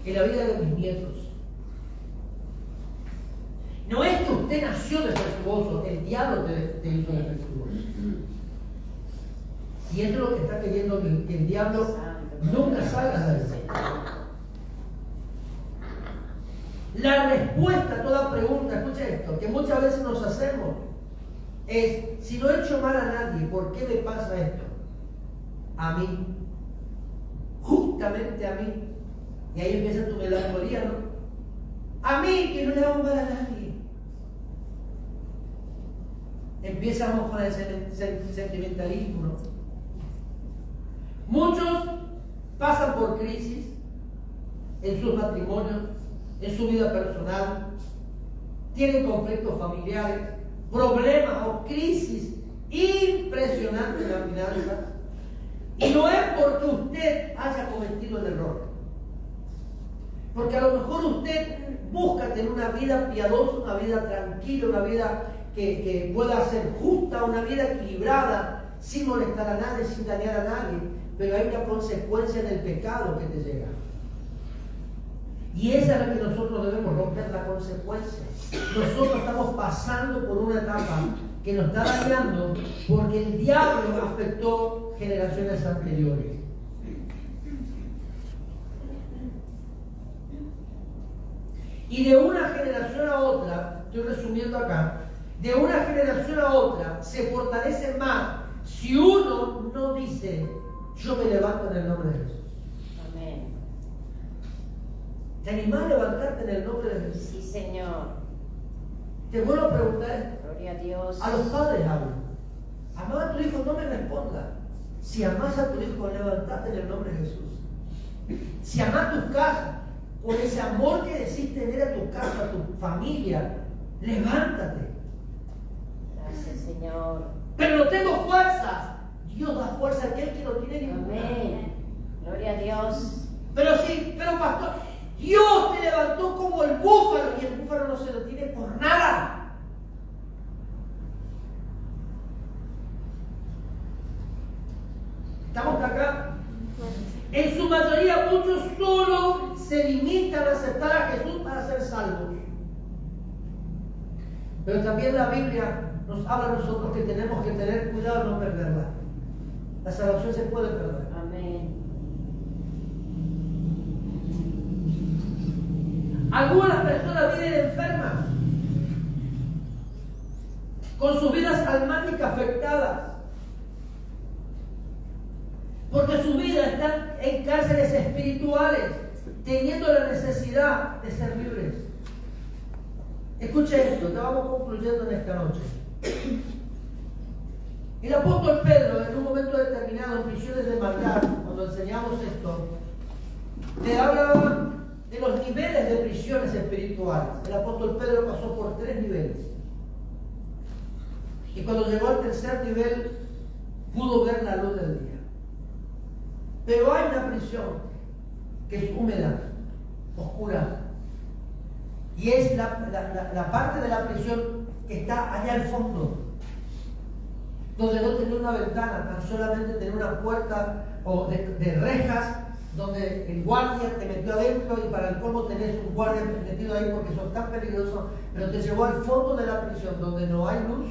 en la vida de mis nietos. No es que usted nació defectuoso, el diablo te hizo defectuoso. Y esto es lo que está queriendo que el diablo nunca salga de eso. La respuesta a toda pregunta, escucha esto, que muchas veces nos hacemos, es, si no he hecho mal a nadie, ¿por qué me pasa esto? A mí. Justamente a mí. Y ahí empieza tu melancolía, ¿no? A mí, que no le hago mal a nadie. Empezamos con el sentimentalismo, ¿no? Muchos pasan por crisis en sus matrimonios, en su vida personal, tienen conflictos familiares, problemas o crisis impresionantes en la finanza. Y no es porque usted haya cometido el error. Porque a lo mejor usted busca tener una vida piadosa, una vida tranquila, una vida que pueda ser justa, una vida equilibrada, sin molestar a nadie, sin dañar a nadie. Pero hay una consecuencia en el pecado que te llega. Y esa es la que nosotros debemos romper, la consecuencia. Nosotros estamos pasando por una etapa que nos está dañando porque el diablo afectó generaciones anteriores. Y de una generación a otra, estoy resumiendo acá, de una generación a otra se fortalece más si uno no dice, yo me levanto en el nombre de Jesús. Amén. ¿Te animás a levantarte en el nombre de Jesús? Sí, Señor. Te vuelvo a preguntar esto. Gloria a Dios. A los padres hablo. Amá a tu hijo, no me responda. Si amás a tu hijo, levantate en el nombre de Jesús. Si amás tu casa, con ese amor que decís tener a tu casa, a tu familia, levántate. Gracias, Señor. Pero no tengo fuerzas. Dios da fuerza a aquel que no tiene ninguna. Amén. Gloria a Dios. Pero pastor, Dios te levantó como el búfalo y el búfalo no se lo tiene por nada. ¿Estamos hasta acá? En su mayoría muchos solo se limitan a aceptar a Jesús para ser salvos. Pero también la Biblia nos habla a nosotros que tenemos que tener cuidado de no perderla. La salvación se puede perder. Amén. Algunas personas viven enfermas, con sus vidas almáticas afectadas, porque sus vidas están en cárceles espirituales, teniendo la necesidad de ser libres. Escuche esto, que vamos concluyendo en esta noche. El apóstol Pedro, en un momento determinado, en Prisiones de Maldad, cuando enseñamos esto, te hablaba de los niveles de prisiones espirituales. El apóstol Pedro pasó por 3 niveles. Y cuando llegó al tercer nivel, pudo ver la luz del día. Pero hay una prisión que es húmeda, oscura. Y es la parte de la prisión que está allá al fondo, donde no tenía una ventana, tan solamente tenía una puerta o de rejas, donde el guardia te metió adentro y para el colmo tenés un guardia metido ahí porque son tan peligrosos, pero te llevó al fondo de la prisión, donde no hay luz,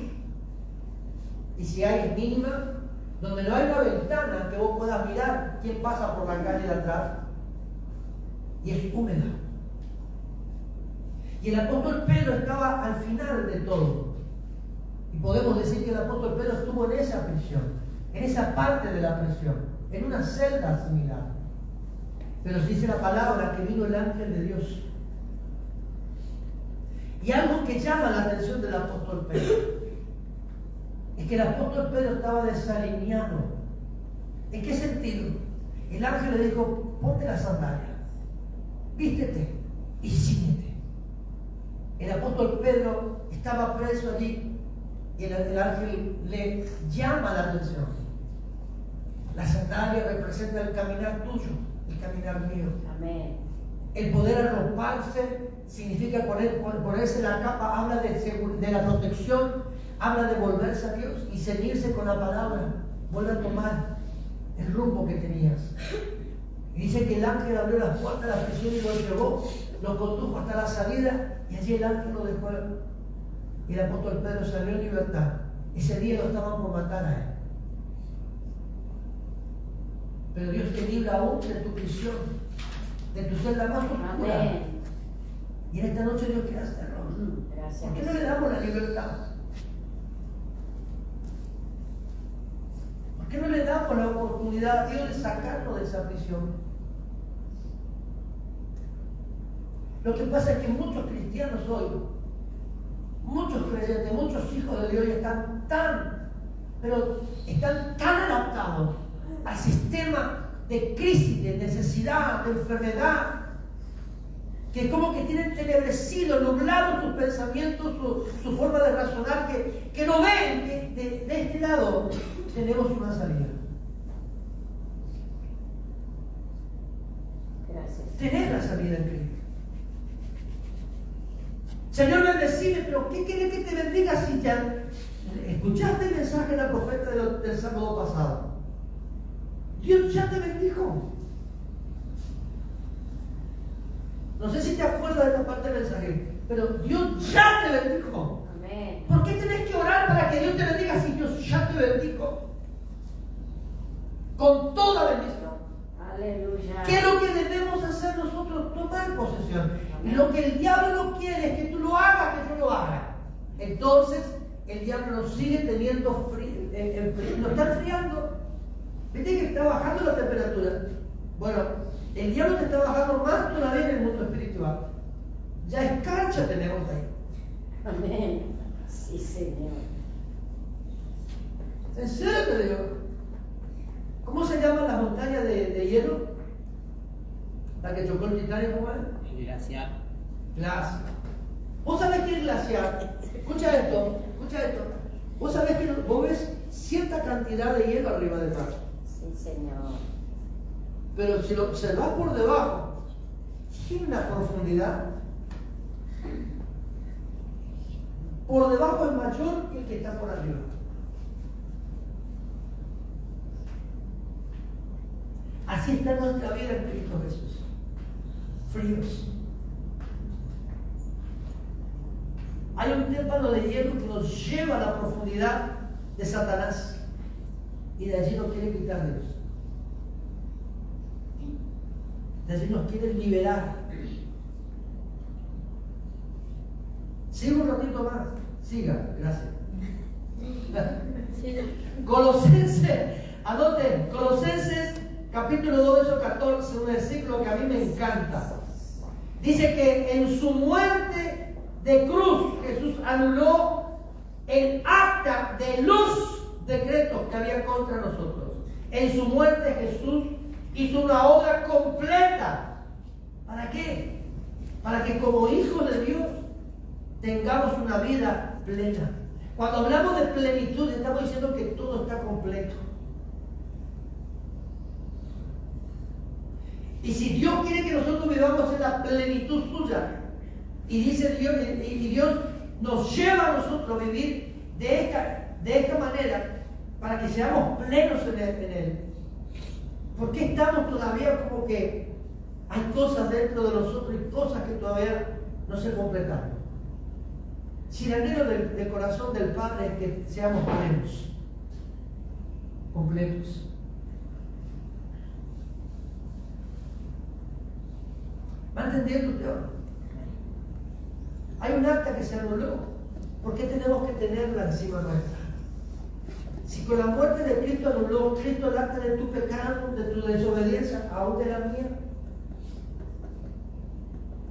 y si hay es mínima, donde no hay una ventana que vos puedas mirar quién pasa por la calle de atrás, y es húmeda. Y el apóstol Pedro estaba al final de todo. Y podemos decir que el apóstol Pedro estuvo en esa prisión, en esa parte de la prisión, en una celda similar. Pero se dice la palabra que vino el ángel de Dios. Y algo que llama la atención del apóstol Pedro es que el apóstol Pedro estaba desalineado. ¿En qué sentido? El ángel le dijo: ponte la sandalia, vístete y síguete. El apóstol Pedro estaba preso allí y el ángel le llama la atención. La sandalia representa el caminar tuyo, el caminar mío. Amén. El poder arroparse significa ponerse la capa, habla de la protección, habla de volverse a Dios y ceñirse con la palabra. Vuelve a tomar el rumbo que tenías. Y dice que el ángel abrió las puertas de la prisión y lo llevó, lo condujo hasta la salida, y allí el ángel lo dejó. Y el apóstol Pedro salió en libertad. Ese día lo estaban por matar a él. Pero Dios te libra aún de tu prisión, de tu celda más oscura. Amén. Y en esta noche Dios quiere hacerlo. Gracias. ¿Por qué no le damos la libertad? ¿Por qué no le damos la oportunidad a Dios de sacarnos de esa prisión? Lo que pasa es que muchos cristianos hoy, muchos creyentes, muchos hijos de Dios están tan adaptados al sistema de crisis, de necesidad, de enfermedad, que como que tienen tenebrecido, nublado sus pensamientos, su forma de razonar, que no ven que de este lado tenemos una salida. Gracias. Tenés la salida en Cristo. Señor, bendecime, pero ¿qué quiere que te bendiga si ya escuchaste el mensaje de la profeta del sábado pasado? Dios ya te bendijo. No sé si te acuerdas de esta parte del mensaje, pero Dios ya te bendijo. Amén. ¿Por qué tenés que orar para que Dios te bendiga si Dios ya te bendijo? Con toda bendición. Aleluya. ¿Qué es lo que debemos hacer nosotros? Tomar posesión. Y lo que el diablo no quiere es que tú lo hagas, que yo lo haga. Entonces, el diablo nos sigue teniendo frío, nos está enfriando. ¿Viste que está bajando la temperatura? Bueno, el diablo te está bajando más todavía en el mundo espiritual. Ya escarcha tenemos ahí. Amén. Sí, Señor. ¿En serio te digo? ¿Cómo se llama la montaña de hielo? La que chocó el Titanic, ¿cómo es? El glaciar. Glaciar. ¿Vos sabés qué es glaciar? Escucha esto. ¿Vos sabés que vos ves cierta cantidad de hielo arriba del mar? Sí, Señor. Pero si lo observás por debajo, tiene una profundidad. Por debajo es mayor que el que está por arriba. Así está nuestra vida en Cristo Jesús. Fríos. Hay un témpano de hielo que nos lleva a la profundidad de Satanás. Y de allí nos quiere quitar Dios. De allí nos quiere liberar. Sigo un ratito más. Siga, gracias. Colosenses, anoten, Colosenses capítulo 2, verso 14, un versículo que a mí me encanta. Dice que en su muerte de cruz Jesús anuló el acta de los decretos que había contra nosotros. En su muerte Jesús hizo una obra completa. ¿Para qué? Para que como hijos de Dios tengamos una vida plena. Cuando hablamos de plenitud estamos diciendo que todo está completo. Y si Dios quiere que nosotros vivamos en la plenitud suya, y dice Dios, y Dios nos lleva a nosotros a vivir de esta manera, para que seamos plenos en Él. ¿Por qué estamos todavía como que hay cosas dentro de nosotros y cosas que todavía no se completaron? Si el anhelo del corazón del Padre es que seamos plenos, completos. ¿Va entendiendo usted ahora? Hay un acta que se anuló. ¿Por qué tenemos que tenerla encima nuestra? Si con la muerte de Cristo anuló Cristo el acta de tu pecado, de tu desobediencia, aún de la mía.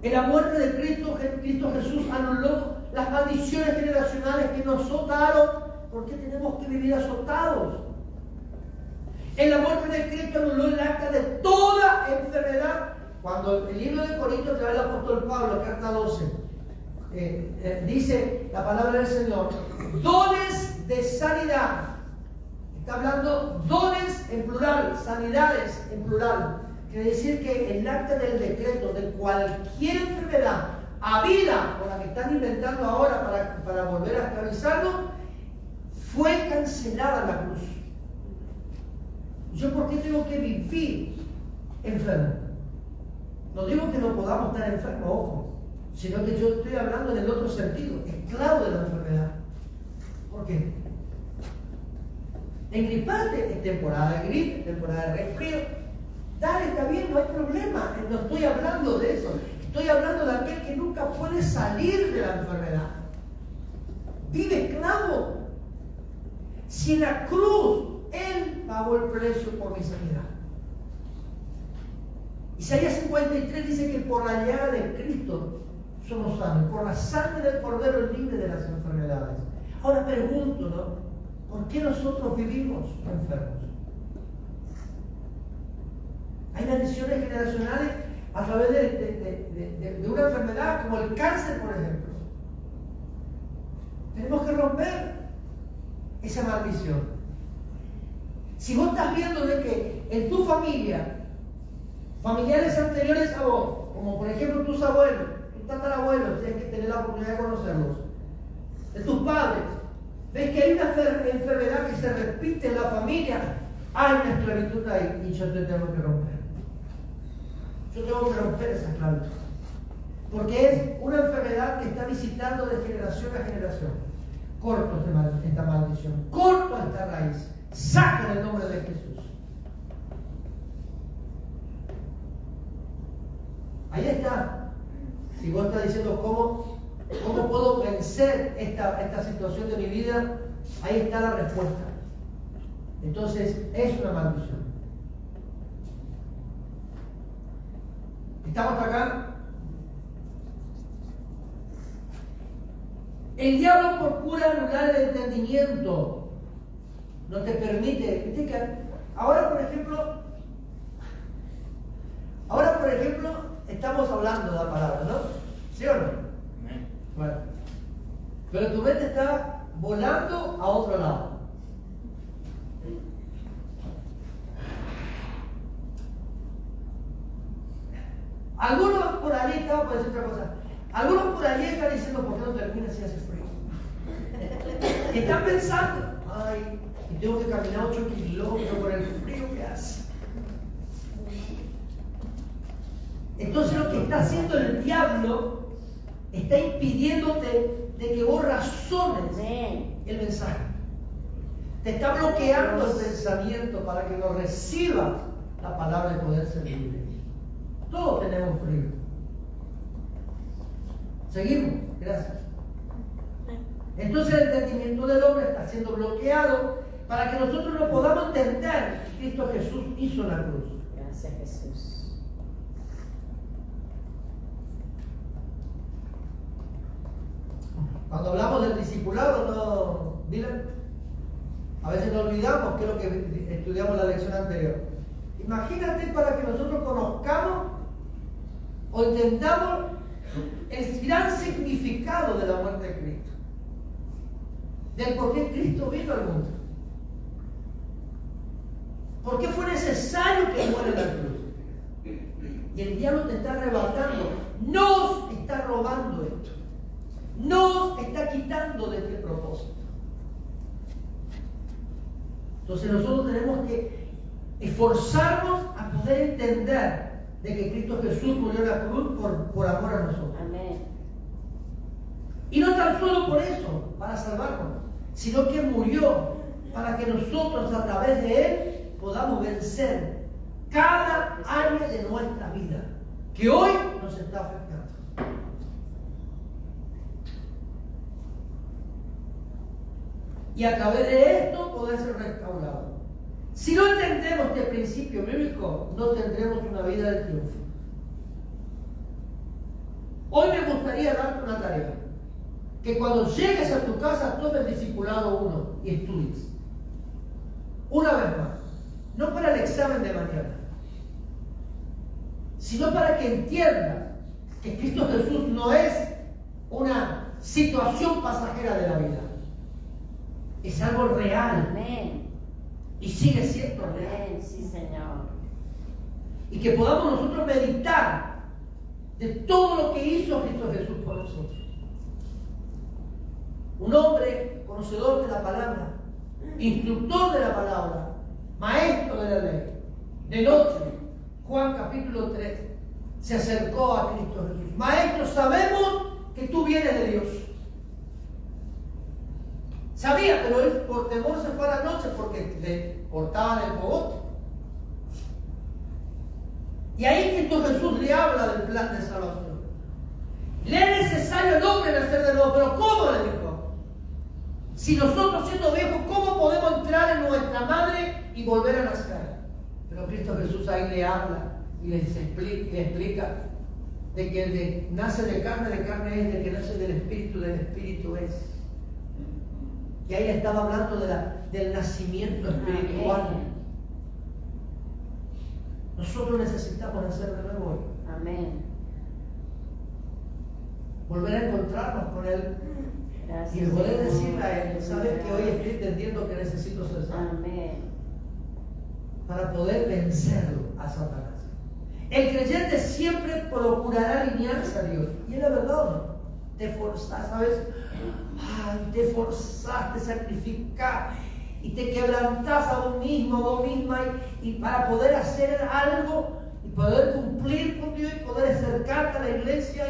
En la muerte de Cristo Jesús anuló las maldiciones generacionales que nos azotaron. ¿Por qué tenemos que vivir azotados? En la muerte de Cristo anuló el acta de toda enfermedad. Cuando el libro de Corintios trae el apóstol Pablo, carta 12, dice la palabra del Señor, dones de sanidad. Está hablando dones en plural, sanidades en plural. Quiere decir que el acta del decreto de cualquier enfermedad habida con la que están inventando ahora para volver a esclavizarnos, fue cancelada en la cruz. ¿Yo por qué tengo que vivir enfermo? No digo que no podamos estar enfermos, ojo, sino que yo estoy hablando en el otro sentido, esclavo de la enfermedad. ¿Por qué? Engriparte es temporada de gripe, temporada de resfrío. Dale, está bien, no hay problema. No estoy hablando de eso. Estoy hablando de aquel que nunca puede salir de la enfermedad. Vive esclavo. Si en la cruz Él pagó el precio por mi sanidad. Isaías 53 dice que por la llaga de Cristo somos sanos, por la sangre del Cordero libre de las enfermedades. Ahora pregunto, ¿no? ¿Por qué nosotros vivimos enfermos? Hay maldiciones generacionales a través de una enfermedad como el cáncer, por ejemplo. Tenemos que romper esa maldición. Si vos estás viendo de que en tu familia, familiares anteriores a vos, como por ejemplo tus abuelos, tus tatarabuelos, tienes que tener la oportunidad de conocerlos, de tus padres, ves que hay una enfermedad que se repite en la familia, hay una esclavitud ahí y yo te tengo que romper. Yo tengo que romper esa esclavitud. Porque es una enfermedad que está visitando de generación a generación. Corto esta maldición, corto esta raíz, saca en el nombre de Jesús. Ahí está. Si vos estás diciendo cómo puedo vencer esta situación de mi vida, ahí está la respuesta. Entonces, es una maldición. ¿Estamos hasta acá? El diablo procura anular el entendimiento. No te permite. ¿Viste que ahora, por ejemplo, estamos hablando de la palabra, ¿no? ¿Sí o no? Bueno. Pero tu mente está volando a otro lado. Algunos por allí estaban, por decir otra cosa, algunos por allí están diciendo, ¿por qué no termina si hace frío? Están pensando, ay, y tengo que caminar 8 kilómetros por el frío que hace. Entonces lo que está haciendo el diablo está impidiéndote de que vos razones el mensaje. Te está bloqueando el pensamiento para que no recibas la palabra de poder ser libre. Todos tenemos frío. Seguimos, gracias. Entonces el entendimiento del hombre está siendo bloqueado para que nosotros no podamos entender que Cristo Jesús hizo la cruz. Gracias, Jesús. Cuando hablamos del discipulado, ¿no, Dylan? A veces nos olvidamos que es lo que estudiamos en la lección anterior. Imagínate para que nosotros conozcamos o entendamos el gran significado de la muerte de Cristo, del por qué Cristo vino al mundo, por qué fue necesario que muera en la cruz. Y el diablo te está arrebatando. Nos está robando esto. Nos está quitando de este propósito. Entonces nosotros tenemos que esforzarnos a poder entender de que Cristo Jesús murió en la cruz por amor a nosotros. Amén. Y no tan solo por eso, para salvarnos, sino que murió para que nosotros a través de Él podamos vencer cada área de nuestra vida que hoy nos está afectando. Y a través de esto poder ser restaurado. Si no entendemos este principio bíblico, no tendremos una vida de triunfo. Hoy me gustaría darte una tarea. Que cuando llegues a tu casa tomes el discipulado 1 y estudies. Una vez más. No para el examen de mañana. Sino para que entiendas que Cristo Jesús no es una situación pasajera de la vida. Es algo real. Amén. Y sigue siendo real. Amén, sí, Señor. Y que podamos nosotros meditar de todo lo que hizo Cristo Jesús por nosotros. Un hombre conocedor de la palabra, instructor de la palabra, maestro de la ley. De noche, Juan capítulo 3, se acercó a Cristo Jesús. Maestro, sabemos que tú vienes de Dios. Sabía, pero él por temor se fue a la noche porque le cortaban el cogote. Y ahí Cristo Jesús le habla del plan de salvación. Le es necesario al hombre nacer de nuevo, pero ¿cómo? Le dijo. Si nosotros siendo viejos, ¿cómo podemos entrar en nuestra madre y volver a nacer? Pero Cristo Jesús ahí le habla y le explica de que el que nace de carne es, de que nace del espíritu es. Y ahí estaba hablando del nacimiento espiritual. Amén. Nosotros necesitamos nacer de nuevo hoy. Amén. Volver a encontrarnos con Él. Gracias, Y poder Señor. decirle a Él, sabes que hoy estoy entendiendo que necesito ser salvo. Amén. Para poder vencerlo a Satanás. El creyente siempre procurará alinearse a Dios. Y es la verdad, ¿no? Te forzás, ¿sabes? Ay, te forzás, te sacrificás y te quebrantás a vos mismo, a vos misma y para poder hacer algo y poder cumplir con Dios y poder acercarte a la iglesia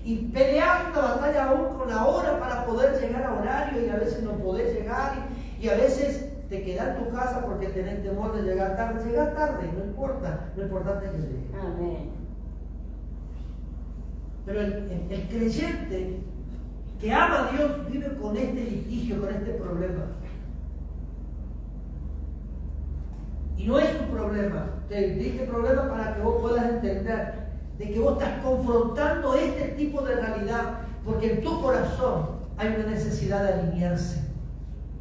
y pelear una batalla aún con la hora para poder llegar a horario y a veces no podés llegar y a veces te quedás en tu casa porque tenés temor de llegar tarde. Llegá tarde, no importa, lo importante es que llegues. Amén. Pero el creyente que ama a Dios vive con este litigio, con este problema. Y no es un problema. Te dije problema para que vos puedas entender de que vos estás confrontando este tipo de realidad porque en tu corazón hay una necesidad de alinearse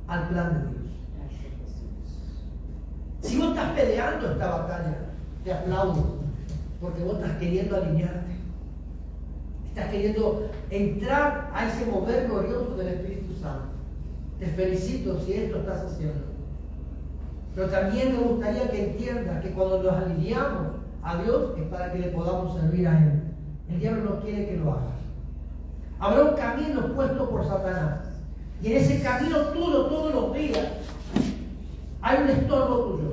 al plan de Dios. Gracias, Jesús. Si vos estás peleando esta batalla, te aplaudo porque vos estás queriendo alinearte. Estás queriendo entrar a ese mover glorioso del Espíritu Santo. Te felicito si esto estás haciendo. Pero también me gustaría que entiendas que cuando nos alineamos a Dios es para que le podamos servir a Él. El diablo no quiere que lo hagas. Habrá un camino puesto por Satanás. Y en ese camino tuyo todos los días hay un estorbo tuyo.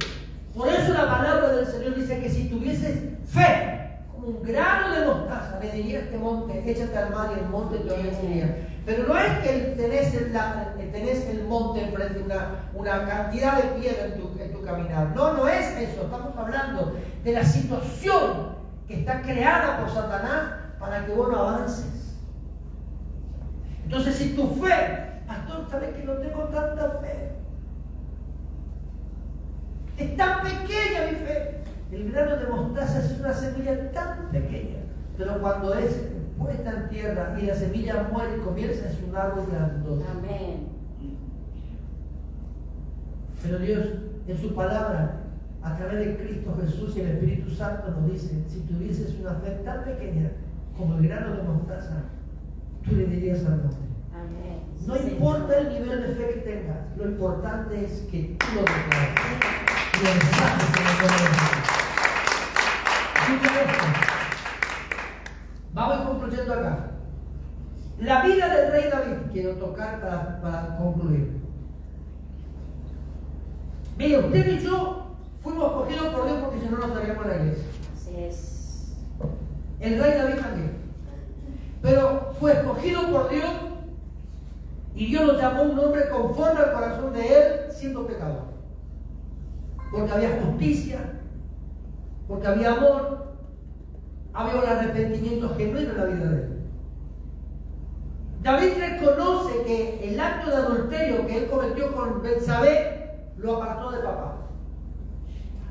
Por eso la palabra del Señor dice que si tuvieses fe, como un grano de mostaza, le diría a este monte, échate al mar y el monte te obedecería. Pero no es que tenés el monte enfrente, una cantidad de piedra en tu caminar. No, no es eso. Estamos hablando de la situación que está creada por Satanás para que vos no avances. Entonces, si tu fe, pastor, sabes que no tengo tanta fe. Es tan pequeña mi fe. El grano de mostaza es una semilla tan pequeña, pero cuando es puesta en tierra y la semilla muere y comienza, es un árbol grandoso. Amén. Pero Dios, en su palabra, a través de Cristo Jesús y el Espíritu Santo, nos dice: si tuvieses una fe tan pequeña como el grano de mostaza, tú le dirías al monte. Amén. No Sí, importa Señor. el nivel de fe que tengas, lo importante es que tú lo declares. Y el mensaje que le pones. Escucha esto. yendo acá. La vida del rey David, quiero tocar para concluir. Mire, usted y yo fuimos escogidos por Dios porque si no, no estaríamos en la iglesia. Así es. El rey David también. Pero fue escogido por Dios y Dios lo llamó un hombre conforme al corazón de él, siendo pecador. Porque había justicia, porque había amor, había un arrepentimiento genuino en la vida de él. David reconoce que el acto de adulterio que él cometió con Betsabé lo apartó de papá.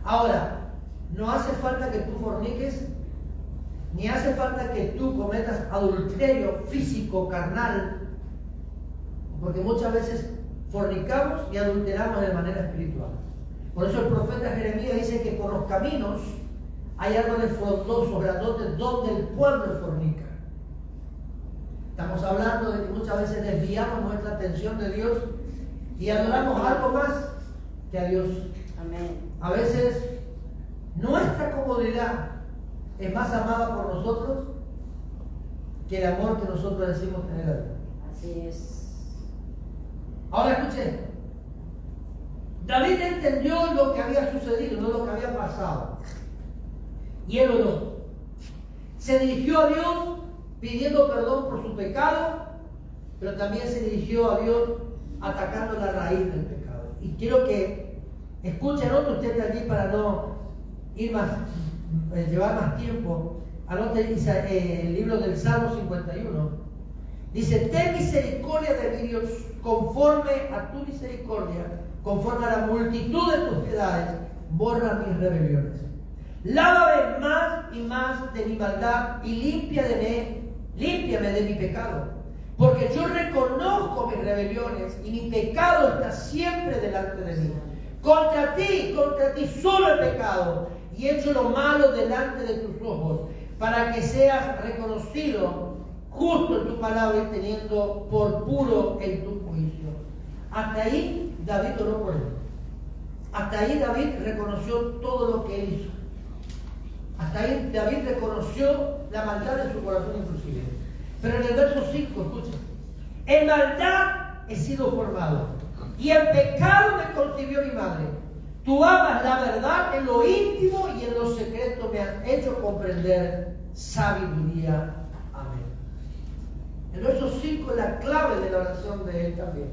Ahora, no hace falta que tú forniques, ni hace falta que tú cometas adulterio físico, carnal, porque muchas veces fornicamos y adulteramos de manera espiritual. Por eso el profeta Jeremías dice que por los caminos hay árboles frondosos, grandotes, donde el pueblo fornica. Estamos hablando de que muchas veces desviamos nuestra atención de Dios y adoramos algo más que a Dios. Amén. A veces nuestra comodidad es más amada por nosotros que el amor que nosotros decimos tener a Dios. Así es. Ahora escuchen. David entendió lo que había sucedido, no lo que había pasado. Y él oró. Se dirigió a Dios pidiendo perdón por su pecado, pero también se dirigió a Dios atacando la raíz del pecado. Y quiero que escuchen, anote usted allí para no ir más, llevar más tiempo. Anote el libro del Salmo 51. Dice: ten misericordia de mí, Dios, conforme a tu misericordia, conforme a la multitud de tus piedades, borra mis rebeliones. Lávame más y más de mi maldad y límpiame de mi pecado, porque yo reconozco mis rebeliones y mi pecado está siempre delante de mí. Contra ti solo he pecado y he hecho lo malo delante de tus ojos, para que seas reconocido justo en tu palabra y teniendo por puro en tu juicio. Hasta ahí David oró por él. Hasta ahí David reconoció todo lo que él hizo. Hasta ahí David reconoció la maldad de su corazón inclusive. Pero en el verso 5, escuchen: en maldad he sido formado y en pecado me concibió mi madre. Tú amas la verdad en lo íntimo y en lo secreto me has hecho comprender sabiduría. Amén. El verso 5 es la clave de la oración de él también.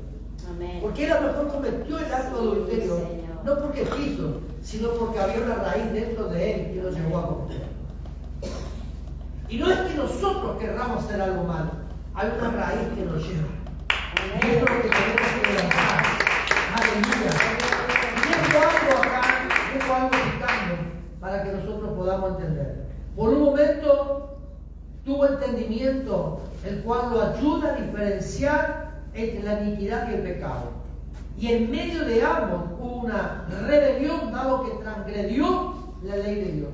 Amén. Porque él a lo mejor cometió el acto de adulterio, no porque quiso, sino porque había una raíz dentro de él que lo llevó a cometer. Y no es que nosotros querramos hacer algo malo, hay una raíz que nos lleva. Y esto es lo que tenemos que levantar. Aleluya. Y dejo algo acá, dejo algo picando para que nosotros podamos entender. Por un momento tuvo entendimiento, el cual lo ayuda a diferenciar entre la iniquidad y el pecado. Y en medio de ambos hubo una rebelión, dado que transgredió la ley de Dios.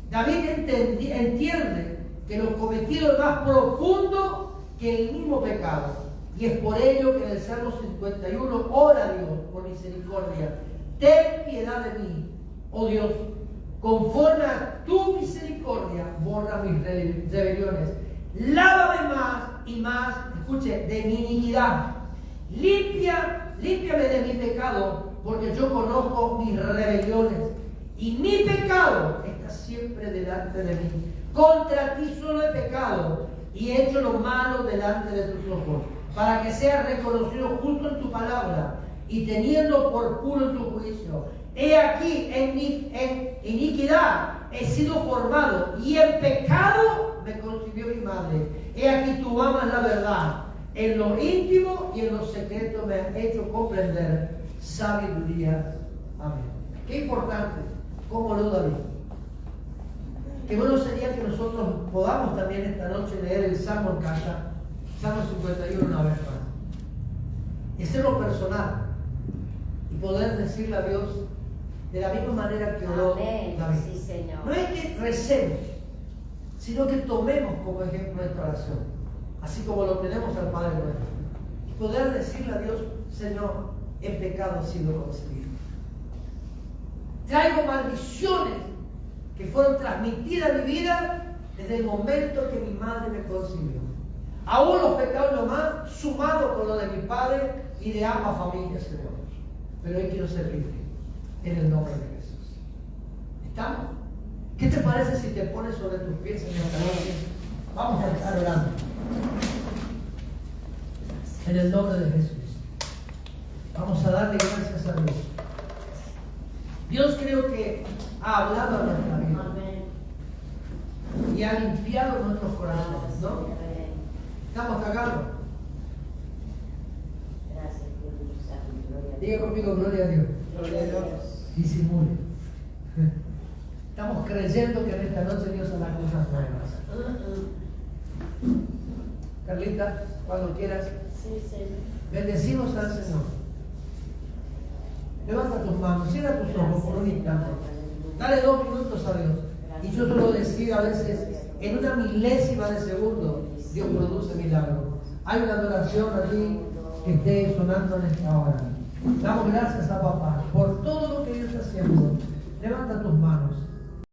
David entiende que lo cometido es más profundo que el mismo pecado. Y es por ello que en el Salmo 51 ora a Dios por misericordia: ten piedad de mí, oh Dios, conforme a tu misericordia, borra mis rebeliones. Lávame más y más, escuche, de mi iniquidad. Límpiame de mi pecado, porque yo conozco mis rebeliones. Y mi pecado está siempre delante de mí. Contra ti solo he pecado y he hecho lo malo delante de tus ojos, para que seas reconocido justo en tu palabra y teniendo por puro en tu juicio. He aquí, en iniquidad he sido formado y en pecado me concibió mi madre. He aquí, tú amas la verdad. En lo íntimo y en lo secreto me has hecho comprender sabiduría. Amén. Qué importante, como lo David. Qué bueno sería que nosotros podamos también esta noche leer el Salmo en casa, Salmo 51 una vez más, y hacerlo personal y poder decirle a Dios de la misma manera que oró David. Sí, Señor. No es que recemos, sino que tomemos como ejemplo esta oración, así como lo tenemos al Padre nuestro, y poder decirle a Dios: Señor, en pecado he sido concebido. Traigo maldiciones que fueron transmitidas a mi vida desde el momento que mi madre me concibió. Aún los pecados lo más, sumado con lo de mi padre y de ambas familias, Señor. Pero hoy quiero ser libre, en el nombre de Jesús. ¿Estamos? ¿Qué te parece si te pones sobre tus pies en esta noche? Vamos a estar orando. En el nombre de Jesús. Vamos a darle gracias a Dios. Dios creo que ha hablado a nuestra vida. Amén. Y ha limpiado nuestros corazones, ¿no? Amén. ¿Estamos cagados? Gracias, Dios Santo, gloria a Dios. Diga conmigo, gloria a Dios. Gloria a Dios. Disimule. Estamos creyendo que en esta noche Dios hará cosas nuevas. Carlita, cuando quieras, Sí, sí. bendecimos al Señor. Levanta tus manos, cierra tus ojos por un instante. Dale 2 minutos a Dios. Y yo suelo decir a veces, en una milésima de segundo, Dios produce milagros. Hay una adoración allí que esté sonando en esta hora. Damos gracias a papá por